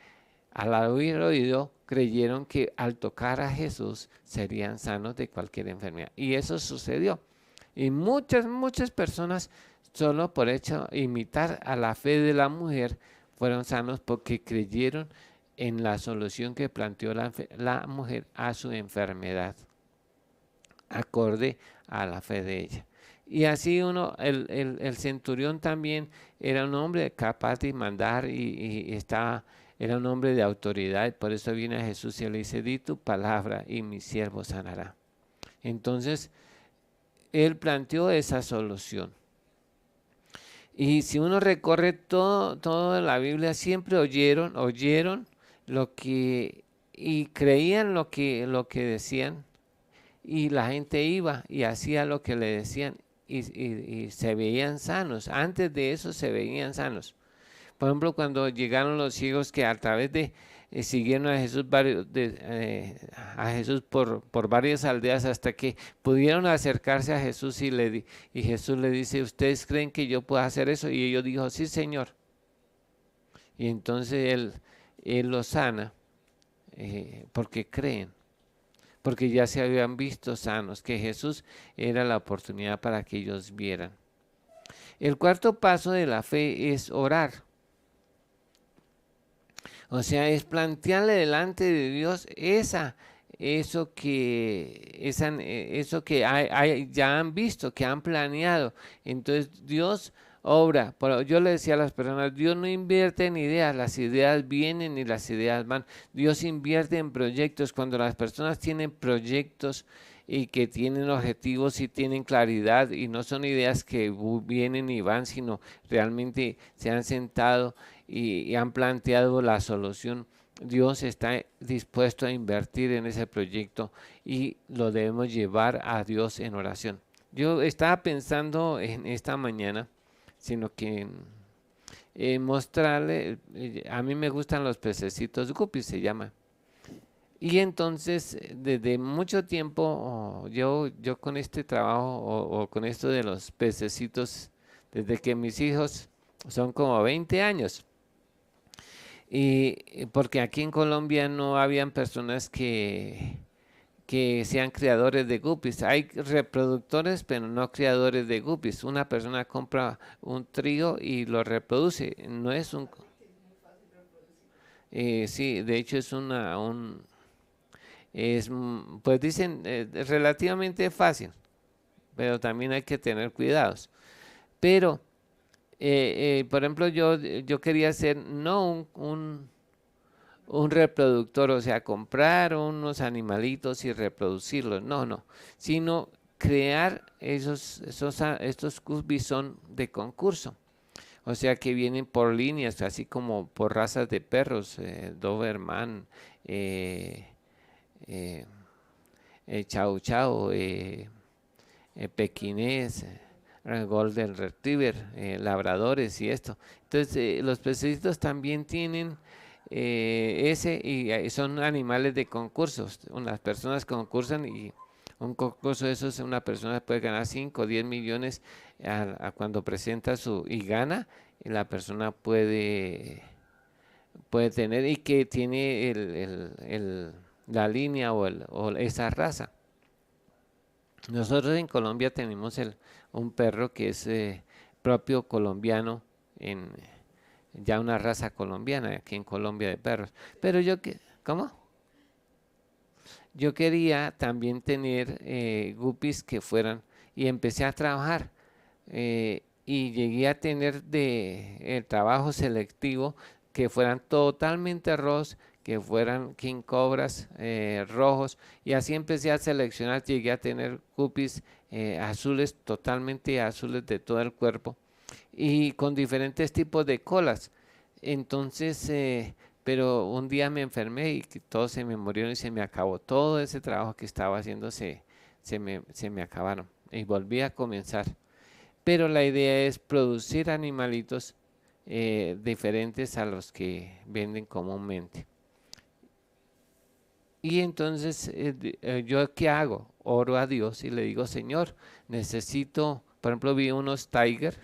S1: al haber oído, creyeron que al tocar a Jesús serían sanos de cualquier enfermedad. Y eso sucedió. Y muchas personas, solo por hecho imitar a la fe de la mujer, fueron sanos porque creyeron en la solución que planteó la mujer a su enfermedad, acorde a la fe de ella. Y así el centurión también era un hombre capaz de mandar era un hombre de autoridad. Por eso viene a Jesús y le dice, di tu palabra y mi siervo sanará. Entonces, él planteó esa solución. Y si uno recorre toda la Biblia, siempre oyeron lo que, y creían lo que decían, y la gente iba y hacía lo que le decían, y se veían sanos. Antes de eso se veían sanos. Por ejemplo, cuando llegaron los ciegos que a través de siguieron a Jesús, a Jesús por varias aldeas hasta que pudieron acercarse a Jesús y Jesús le dice, ¿ustedes creen que yo puedo hacer eso? Y ellos dijo, sí, Señor. Y entonces él los sana porque creen, porque ya se habían visto sanos, que Jesús era la oportunidad para que ellos vieran. El cuarto paso de la fe es orar. O sea, es plantearle delante de Dios eso que ya han visto, que han planeado. Entonces Dios obra. Yo le decía a las personas, Dios no invierte en ideas, las ideas vienen y las ideas van. Dios invierte en proyectos. Cuando las personas tienen proyectos y que tienen objetivos y tienen claridad y no son ideas que vienen y van, sino realmente se han sentado y han planteado la solución. Dios está dispuesto a invertir en ese proyecto y lo debemos llevar a Dios en oración. Yo estaba pensando en esta mañana, sino que mostrarle, a mí me gustan los pececitos guppies, se llama. Y entonces, desde mucho tiempo, yo con este trabajo o con esto de los pececitos, desde que mis hijos son como 20 años, y porque aquí en Colombia no habían personas que sean creadores de guppies. Hay reproductores, pero no creadores de guppies. Una persona compra un trío y lo reproduce. No es un... sí, de hecho es pues dicen, relativamente fácil, pero también hay que tener cuidados. Pero, por ejemplo, yo quería hacer no un reproductor, o sea, comprar unos animalitos y reproducirlos, no, sino crear estos cubis son de concurso, o sea que vienen por líneas, así como por razas de perros, Doberman, eh, Chau Chau, Pequinés, Golden Retriever, labradores y esto. Entonces, los pececitos también tienen ese y son animales de concursos. Unas personas concursan y un concurso de esos, una persona puede ganar 5 o 10 millones a cuando presenta y gana, y la persona puede tener y que tiene la línea o esa raza. Nosotros en Colombia tenemos un perro que es propio colombiano, en ya una raza colombiana aquí en Colombia de perros. Pero ¿cómo? Yo quería también tener guppies que fueran, y empecé a trabajar, y llegué a tener el trabajo selectivo que fueran totalmente rojos, que fueran king cobras rojos, y así empecé a seleccionar. Llegué a tener guppies azules, totalmente azules de todo el cuerpo, y con diferentes tipos de colas. Entonces, pero un día me enfermé y todos se me murieron y se me acabó. Todo ese trabajo que estaba haciendo se me acabaron y volví a comenzar. Pero la idea es producir animalitos diferentes a los que venden comúnmente. Y entonces, ¿yo qué hago? Oro a Dios y le digo, Señor, necesito, por ejemplo, vi unos tiger,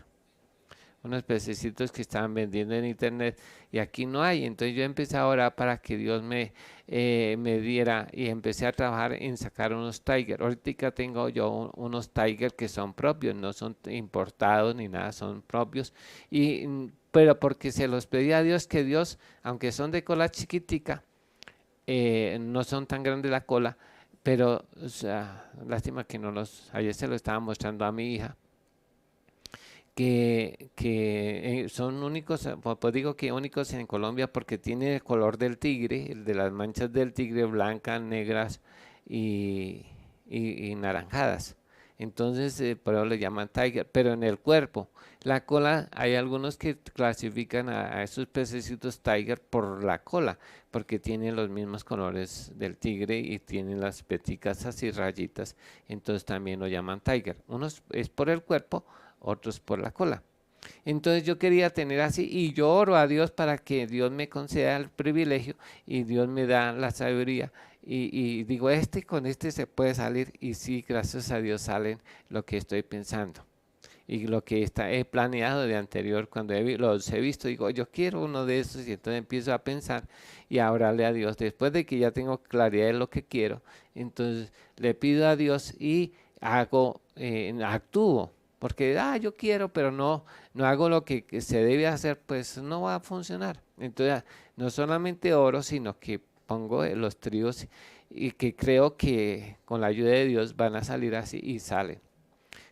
S1: unos pececitos que estaban vendiendo en internet y aquí no hay. Entonces yo empecé a orar para que Dios me diera, y empecé a trabajar en sacar unos tiger. Ahorita tengo yo unos tiger que son propios, no son importados ni nada, son propios. Pero porque se los pedí a Dios, que Dios, aunque son de cola chiquitica, no son tan grandes la cola, pero o sea, lástima que no ayer se lo estaba mostrando a mi hija, que son únicos, pues digo que únicos en Colombia porque tiene el color del tigre, el de las manchas del tigre, blancas, negras y, y naranjadas. Entonces, por eso le llaman tiger, pero en el cuerpo. La cola, hay algunos que clasifican a esos pececitos tiger por la cola, porque tienen los mismos colores del tigre y tienen las peticas así rayitas, entonces también lo llaman tiger. Unos es por el cuerpo, otros por la cola. Entonces yo quería tener así, y yo oro a Dios para que Dios me conceda el privilegio y Dios me da la sabiduría, y digo, con este se puede salir, y sí, gracias a Dios salen lo que estoy pensando y lo que he planeado de anterior. Cuando los he visto, digo, yo quiero uno de esos, y entonces empiezo a pensar y a orarle a Dios. Después de que ya tengo claridad de lo que quiero, entonces le pido a Dios y actúo. Porque, yo quiero, pero no hago lo que se debe hacer, pues no va a funcionar. Entonces, no solamente oro, sino que pongo los tríos, y que creo que con la ayuda de Dios van a salir así, y salen.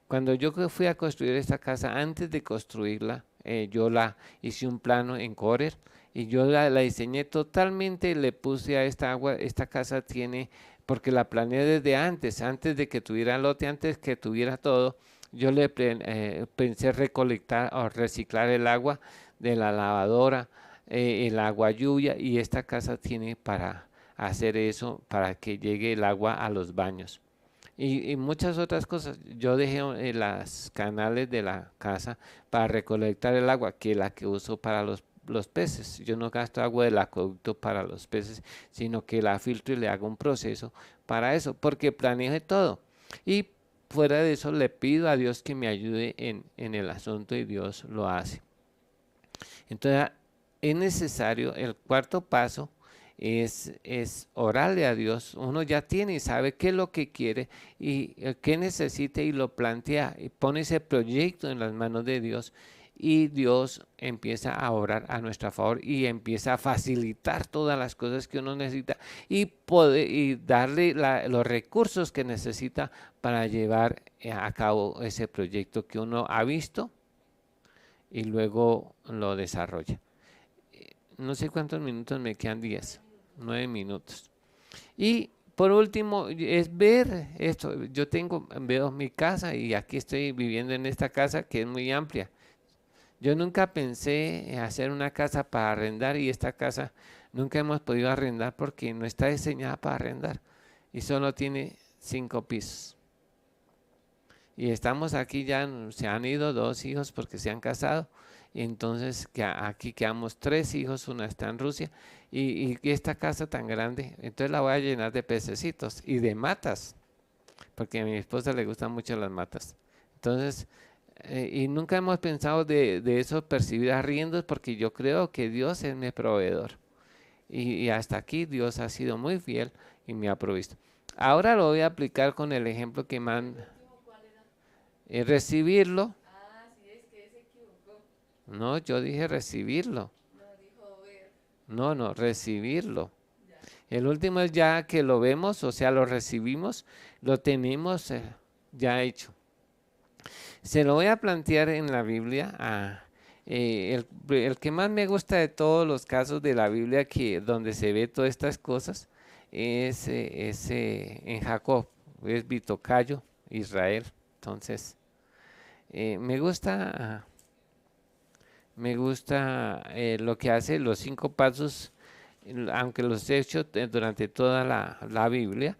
S1: Cuando yo fui a construir esta casa, antes de construirla, yo la hice un plano en Corel, y yo la diseñé totalmente. Le puse a esta agua, esta casa tiene, porque la planeé desde antes de que tuviera lote, antes que tuviera todo. Yo pensé recolectar o reciclar el agua de la lavadora, el agua lluvia, y esta casa tiene para hacer eso, para que llegue el agua a los baños. Y muchas otras cosas. Yo dejé las canales de la casa para recolectar el agua, que es la que uso para los peces. Yo no gasto agua del acueducto para los peces, sino que la filtro y le hago un proceso para eso, porque planeé todo. Y fuera de eso le pido a Dios que me ayude en el asunto, y Dios lo hace. Entonces es necesario, el cuarto paso es orarle a Dios. Uno ya tiene y sabe qué es lo que quiere y qué necesita, y lo plantea y pone ese proyecto en las manos de Dios, y Dios empieza a orar a nuestro favor y empieza a facilitar todas las cosas que uno necesita, y darle los recursos que necesita para llevar a cabo ese proyecto que uno ha visto, y luego lo desarrolla. No sé cuántos minutos me quedan, 10, 9 minutos. Y por último, es ver esto. Veo mi casa, y aquí estoy viviendo en esta casa que es muy amplia. Yo nunca pensé en hacer una casa para arrendar, y esta casa nunca hemos podido arrendar porque no está diseñada para arrendar, y solo tiene 5 pisos. y estamos aquí ya, se han ido 2 hijos porque se han casado, y entonces aquí quedamos 3 hijos, una está en Rusia, y esta casa tan grande, entonces la voy a llenar de pececitos y de matas, porque a mi esposa le gustan mucho las matas. Entonces, y nunca hemos pensado de eso, percibir arriendos, porque yo creo que Dios es mi proveedor. Y hasta aquí Dios ha sido muy fiel y me ha provisto. Ahora lo voy a aplicar con el ejemplo que
S2: ¿El
S1: man,
S2: último cuál era?
S1: recibirlo.
S2: Ah, sí, es que se equivocó.
S1: No, yo dije recibirlo.
S2: No dijo ver.
S1: No, no, recibirlo.
S2: Ya.
S1: El último es ya que lo vemos, o sea, lo recibimos, lo tenemos ya hecho. Se lo voy a plantear en la Biblia. El que más me gusta de todos los casos de la Biblia que donde se ve todas estas cosas es en Jacob, es Vitocayo, Israel. Entonces, me gusta, lo que hace los 5 pasos, aunque los he hecho durante toda la Biblia,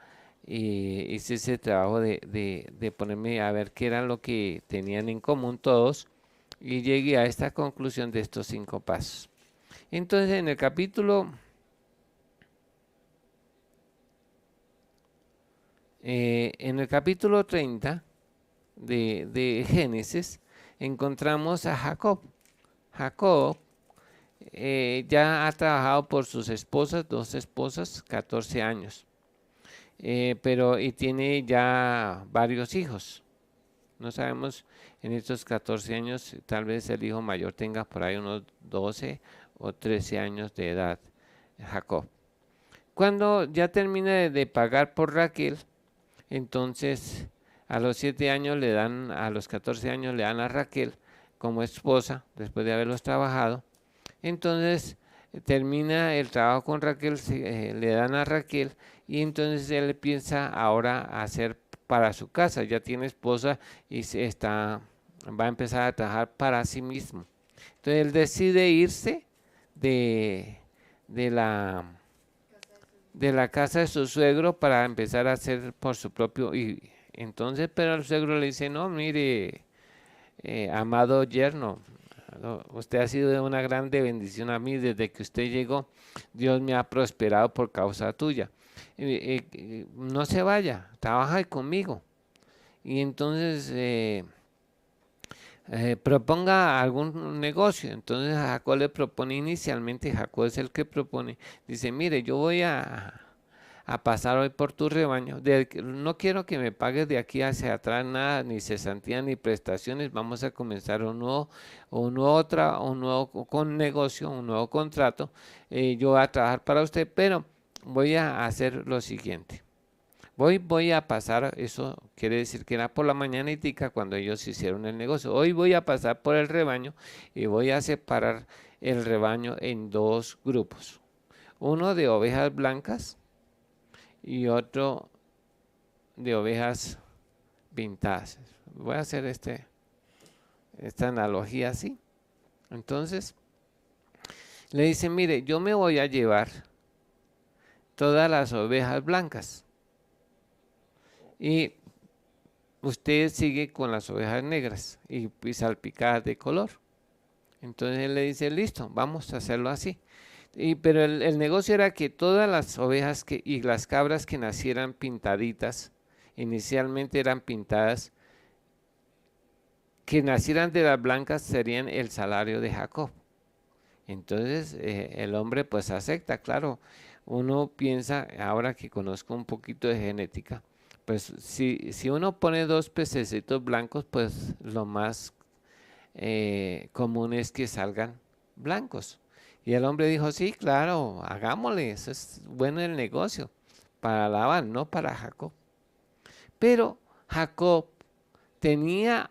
S1: y hice ese trabajo de ponerme a ver qué era lo que tenían en común todos, y llegué a esta conclusión de estos 5 pasos. Entonces, en el capítulo 30 de Génesis, encontramos a Jacob. Jacob ya ha trabajado por sus esposas, 2 esposas, 14 años, y tiene ya varios hijos. No sabemos en estos 14 años, tal vez el hijo mayor tenga por ahí unos 12 o 13 años de edad, Jacob. Cuando ya termina de pagar por Raquel, entonces a los 7 años le dan, a los 14 años le dan a Raquel como esposa, después de haberlos trabajado. Entonces termina el trabajo con Raquel, le dan a Raquel, y entonces él piensa ahora hacer para su casa, ya tiene esposa y va a empezar a trabajar para sí mismo. Entonces él decide irse de, de la,
S2: Casa de sus.
S1: de la casa de su suegro para empezar a hacer por su propio. Y entonces, pero el suegro le dice, no, mire, amado yerno, no, usted ha sido de una grande bendición a mí desde que usted llegó. Dios me ha prosperado por causa tuya. No se vaya, trabaja conmigo. Y entonces proponga algún negocio. Entonces Jacob le propone inicialmente, Jacob es el que propone, dice, mire, yo voy a pasar hoy por tu rebaño. No quiero que me pagues de aquí hacia atrás nada, ni cesantía ni prestaciones. Vamos a comenzar un nuevo con negocio, un nuevo contrato. Yo voy a trabajar para usted, pero voy a hacer lo siguiente. Voy a pasar, eso quiere decir que era por la mañanitica cuando ellos hicieron el negocio. Hoy voy a pasar por el rebaño y voy a separar el rebaño en 2 grupos. Uno de ovejas blancas y otro de ovejas pintadas. Voy a hacer esta analogía así. Entonces, le dice, mire, yo me voy a llevar todas las ovejas blancas y usted sigue con las ovejas negras y salpicadas de color. Entonces él le dice, listo, vamos a hacerlo así. Pero el negocio era que todas las ovejas y las cabras que nacieran pintaditas, inicialmente eran pintadas, que nacieran de las blancas serían el salario de Jacob. Entonces el hombre pues acepta, claro. Uno piensa, ahora que conozco un poquito de genética, pues si uno pone 2 pececitos blancos, pues lo más común es que salgan blancos. Y el hombre dijo, sí, claro, hagámosle, eso es bueno el negocio, para Labán, no para Jacob. Pero Jacob tenía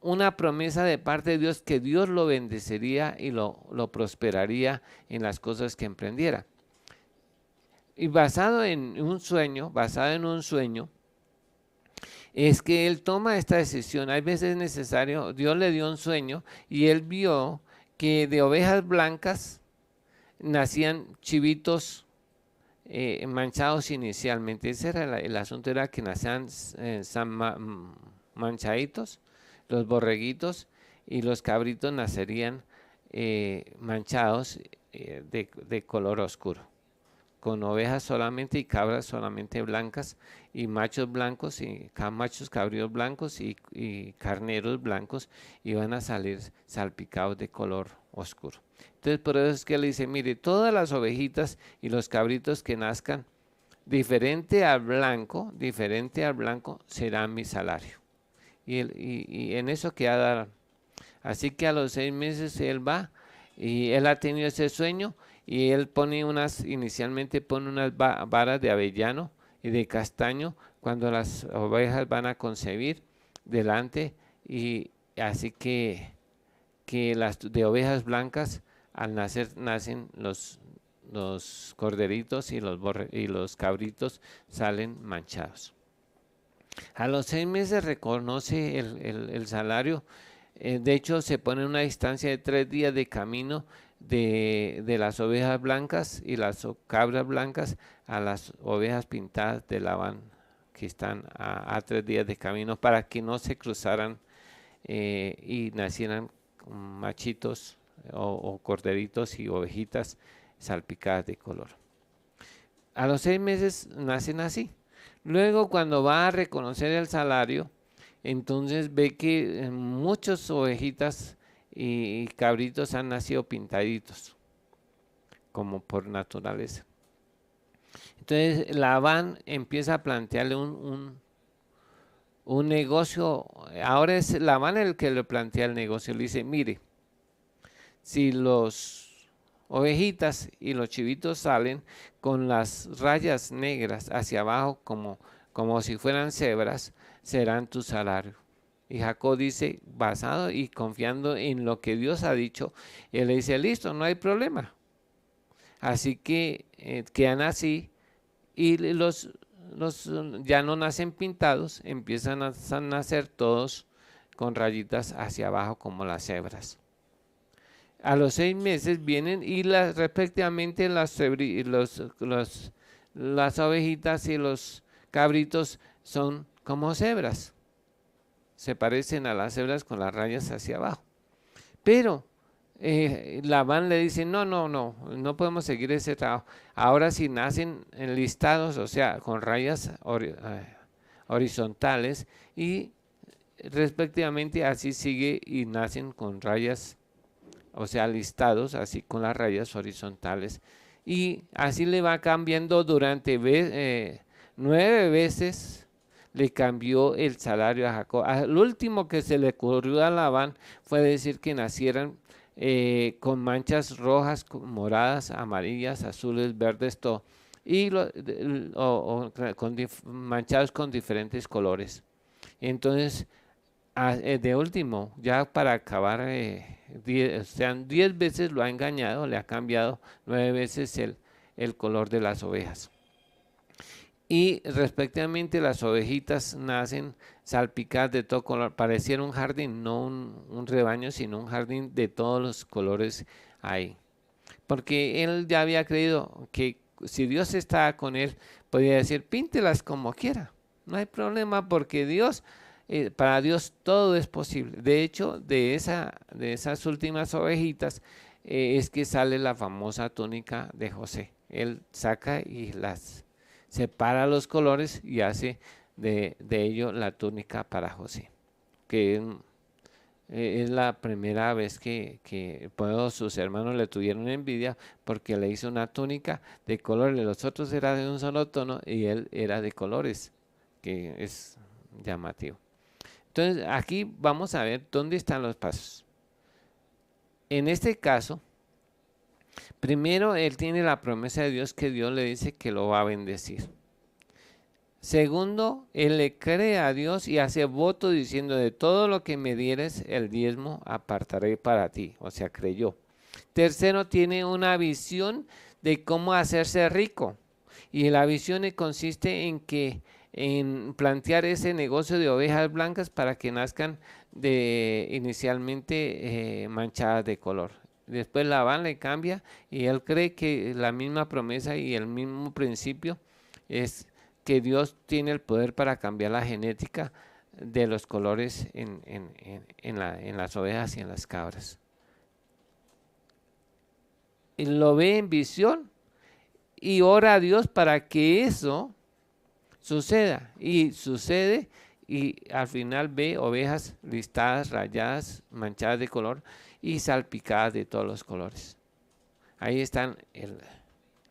S1: una promesa de parte de Dios que Dios lo bendecería y lo prosperaría en las cosas que emprendiera. Y basado en un sueño, es que él toma esta decisión. Hay veces es necesario, Dios le dio un sueño y él vio que de ovejas blancas nacían chivitos manchados inicialmente. Ese era el asunto, era que nacían manchaditos, los borreguitos, y los cabritos nacerían manchados de color oscuro, con ovejas solamente y cabras solamente blancas, y machos blancos y machos cabríos blancos y carneros blancos, y van a salir salpicados de color oscuro. Entonces por eso es que le dice, mire, todas las ovejitas y los cabritos que nazcan diferente al blanco será mi salario. Y en eso queda. Así que a los 6 meses él va y él ha tenido ese sueño, y él inicialmente pone unas varas de avellano y de castaño cuando las ovejas van a concebir delante, y así que las de ovejas blancas al nacer nacen los corderitos, y los cabritos salen manchados. A los 6 meses reconoce el salario. De hecho, se pone en una distancia de 3 días de camino de las ovejas blancas y las cabras blancas a las ovejas pintadas de Labán, que están a 3 días de camino, para que no se cruzaran y nacieran machitos o corderitos y ovejitas salpicadas de color. A los 6 meses nacen así. Luego, cuando va a reconocer el salario, entonces ve que muchas ovejitas y cabritos han nacido pintaditos, como por naturaleza. Entonces Labán empieza a plantearle un negocio. Ahora es Labán el que le plantea el negocio. Le dice, mire, si los ovejitas y los chivitos salen con las rayas negras hacia abajo como si fueran cebras, serán tu salario. Y Jacob dice, basado y confiando en lo que Dios ha dicho, él le dice, listo, no hay problema. Así que quedan así, y los ya no nacen pintados, empiezan a nacer todos con rayitas hacia abajo como las cebras. A los 6 meses vienen y respectivamente las ovejitas y los cabritos son como cebras. Se parecen a las cebras con las rayas hacia abajo. Pero Labán le dice, no podemos seguir ese trabajo. Ahora si nacen enlistados, o sea, con rayas horizontales, y respectivamente así sigue y nacen con rayas, o sea, listados así con las rayas horizontales, y así le va cambiando durante 9 veces. Le cambió el salario a Jacob. Lo último que se le ocurrió a Labán fue decir que nacieran con manchas rojas, moradas, amarillas, azules, verdes, todo, y manchados con diferentes colores. Entonces, de último, ya para acabar, 10 veces lo ha engañado, le ha cambiado 9 veces el color de las ovejas. Y respectivamente las ovejitas nacen salpicadas de todo color, pareciera un jardín, no un rebaño, sino un jardín de todos los colores ahí. Porque él ya había creído que si Dios estaba con él, podía decir, píntelas como quiera, no hay problema, porque para Dios todo es posible. De hecho, de esas últimas ovejitas es que sale la famosa túnica de José. Él saca y separa los colores y hace de ello la túnica para José, que es la primera vez que sus hermanos le tuvieron envidia porque le hizo una túnica de colores. Los otros eran de un solo tono y él era de colores, que es llamativo. Entonces aquí vamos a ver dónde están los pasos. En este caso, primero él tiene la promesa de Dios, que Dios le dice que lo va a bendecir. Segundo, él le cree a Dios y hace voto diciendo, de todo lo que me dieres, el diezmo apartaré para ti. O sea, creyó. Tercero, tiene una visión de cómo hacerse rico. Y la visión consiste en plantear ese negocio de ovejas blancas para que nazcan inicialmente manchadas de color. Después Labán le cambia y él cree que la misma promesa y el mismo principio es que Dios tiene el poder para cambiar la genética de los colores en las ovejas y en las cabras. Y lo ve en visión y ora a Dios para que eso suceda. Y sucede, y al final ve ovejas listadas, rayadas, manchadas de color y salpicadas de todos los colores. Ahí están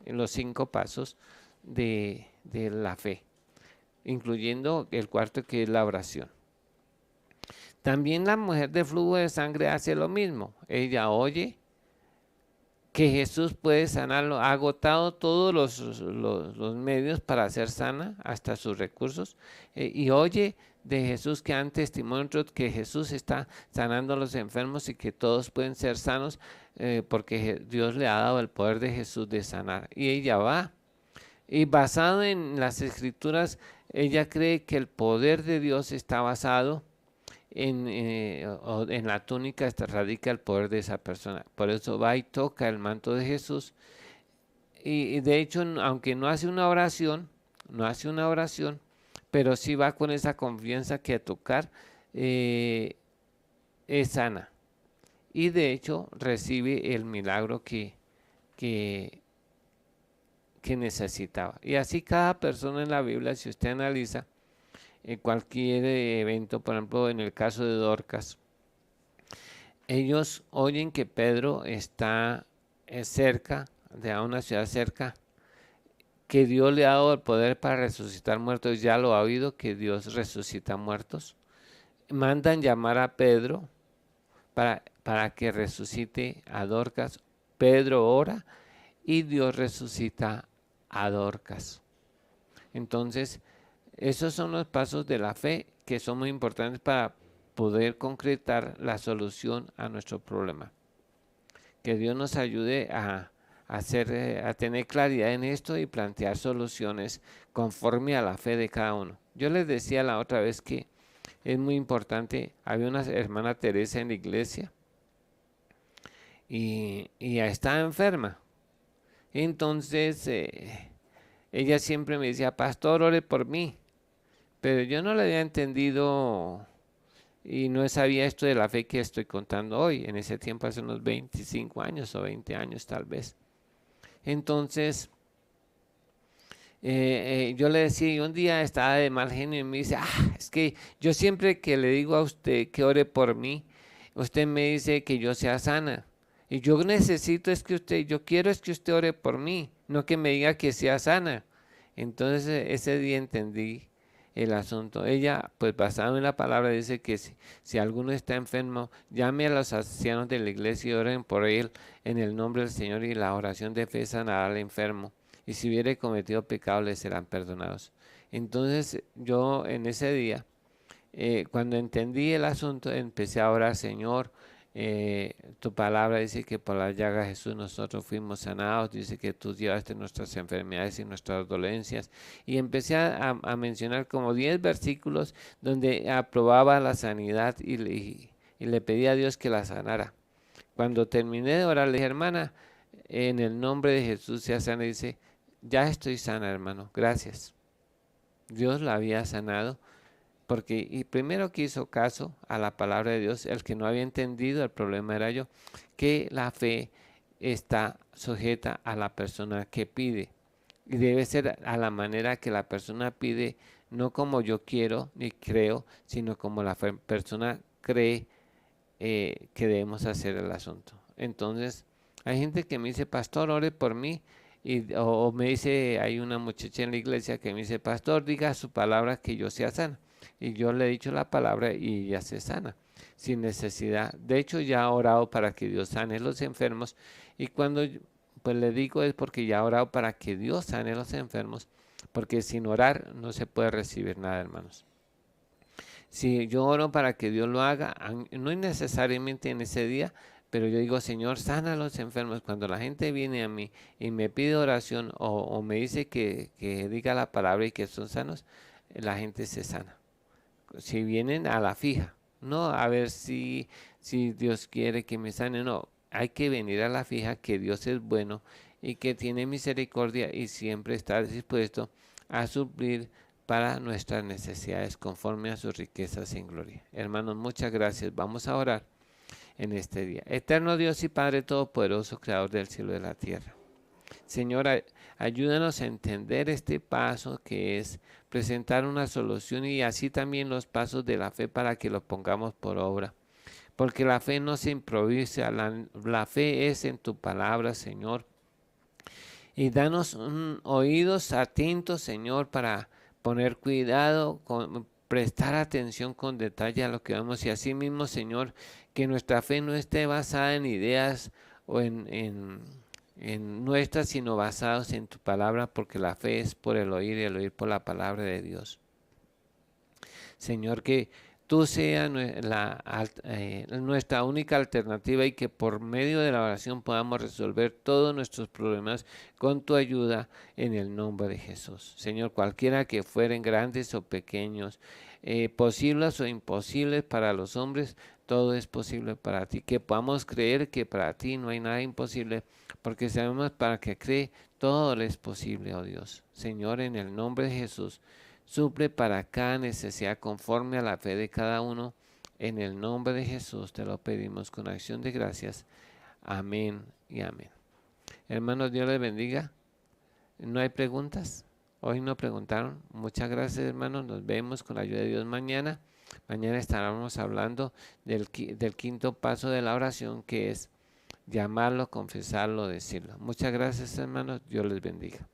S1: los 5 pasos de la fe, incluyendo el cuarto, que es la oración. También la mujer de flujo de sangre hace lo mismo. Ella oye que Jesús puede sanarlo, ha agotado todos los medios para ser sana, hasta sus recursos, y oye de Jesús que dan testimonio que Jesús está sanando a los enfermos y que todos pueden ser sanos, porque Dios le ha dado el poder de Jesús de sanar. Y ella va, y basado en las escrituras, ella cree que el poder de Dios está basado en la túnica, radica el poder de esa persona. Por eso va y toca el manto de Jesús. Y de hecho, aunque no hace una oración, pero sí va con esa confianza que a tocar es sana. Y de hecho recibe el milagro que necesitaba. Y así cada persona en la Biblia, si usted analiza, en cualquier evento, por ejemplo, en el caso de Dorcas, ellos oyen que Pedro está cerca, de una ciudad cerca, que Dios le ha dado el poder para resucitar muertos. Ya lo ha oído, que Dios resucita muertos. Mandan llamar a Pedro para que resucite a Dorcas. Pedro ora y Dios resucita a Dorcas. Entonces, esos son los pasos de la fe que son muy importantes para poder concretar la solución a nuestro problema. Que Dios nos ayude a tener claridad en esto y plantear soluciones conforme a la fe de cada uno. Yo les decía la otra vez que es muy importante. Había una hermana Teresa en la iglesia y estaba enferma. Entonces ella siempre me decía: pastor, ore por mí. Pero yo no le había entendido y no sabía esto de la fe que estoy contando hoy. En ese tiempo, hace unos 25 años o 20 años tal vez. Entonces, yo le decía, y un día estaba de mal genio y me dice: es que yo siempre que le digo a usted que ore por mí, usted me dice que yo sea sana. Y yo necesito yo quiero es que usted ore por mí, no que me diga que sea sana. Entonces ese día entendí el asunto. Ella, pues basado en la palabra, dice que si alguno está enfermo, llame a los ancianos de la iglesia y oren por él en el nombre del Señor, y la oración de fe sanará al enfermo. Y si hubiere cometido pecado, le serán perdonados. Entonces yo en ese día, cuando entendí el asunto, empecé a orar: Señor, tu palabra dice que por la llaga de Jesús nosotros fuimos sanados, dice que tú llevaste nuestras enfermedades y nuestras dolencias, y empecé a mencionar como 10 versículos donde aprobaba la sanidad y le pedí a Dios que la sanara. Cuando terminé de orar, le dije: hermana, en el nombre de Jesús sea sana. Y dice: ya estoy sana, hermano, gracias. Dios la había sanado, porque y primero que hizo caso a la palabra de Dios. El que no había entendido el problema era yo, que la fe está sujeta a la persona que pide, y debe ser a la manera que la persona pide, no como yo quiero ni creo, sino como la persona cree que debemos hacer el asunto. Entonces hay gente que me dice: pastor, ore por mí. O me dice, hay una muchacha en la iglesia que me dice: pastor, diga su palabra que yo sea sana. Y yo le he dicho la palabra y ella se sana, sin necesidad. De hecho, ya ha orado para que Dios sane a los enfermos. Y cuando pues le digo, es porque ya ha orado para que Dios sane a los enfermos, porque sin orar no se puede recibir nada, hermanos. Si yo oro para que Dios lo haga, no es necesariamente en ese día, pero yo digo: Señor, sana a los enfermos. Cuando la gente viene a mí y me pide oración o me dice que diga la palabra y que son sanos, la gente se sana. Si vienen a la fija, no a ver si Dios quiere que me sane, no. Hay que venir a la fija, que Dios es bueno y que tiene misericordia y siempre está dispuesto a suplir para nuestras necesidades conforme a sus riquezas en gloria. Hermanos, muchas gracias. Vamos a orar en este día. Eterno Dios y Padre Todopoderoso, Creador del cielo y de la tierra. Señor, ayúdanos a entender este paso que es presentar una solución y así también los pasos de la fe para que los pongamos por obra. Porque la fe no se improvisa, la fe es en tu palabra, Señor. Y danos oídos atentos, Señor, para poner cuidado, prestar atención con detalle a lo que vemos. Y así mismo, Señor, que nuestra fe no esté basada en ideas o en nuestras, sino basados en tu palabra, porque la fe es por el oír y el oír por la palabra de Dios. Señor, que tú seas nuestra única alternativa y que por medio de la oración podamos resolver todos nuestros problemas con tu ayuda en el nombre de Jesús. Señor, cualquiera que fueren grandes o pequeños, posibles o imposibles para los hombres, todo es posible para ti. Que podamos creer que para ti no hay nada imposible, porque sabemos para que cree todo le es posible, oh Dios. Señor, en el nombre de Jesús, suple para cada necesidad conforme a la fe de cada uno. En el nombre de Jesús te lo pedimos con acción de gracias. Amén y amén. Hermanos, Dios les bendiga. ¿No hay preguntas? Hoy no preguntaron. Muchas gracias, hermanos. Nos vemos con la ayuda de Dios mañana. Mañana estaremos hablando del quinto paso de la oración, que es llamarlo, confesarlo, decirlo. Muchas gracias, hermanos. Dios les bendiga.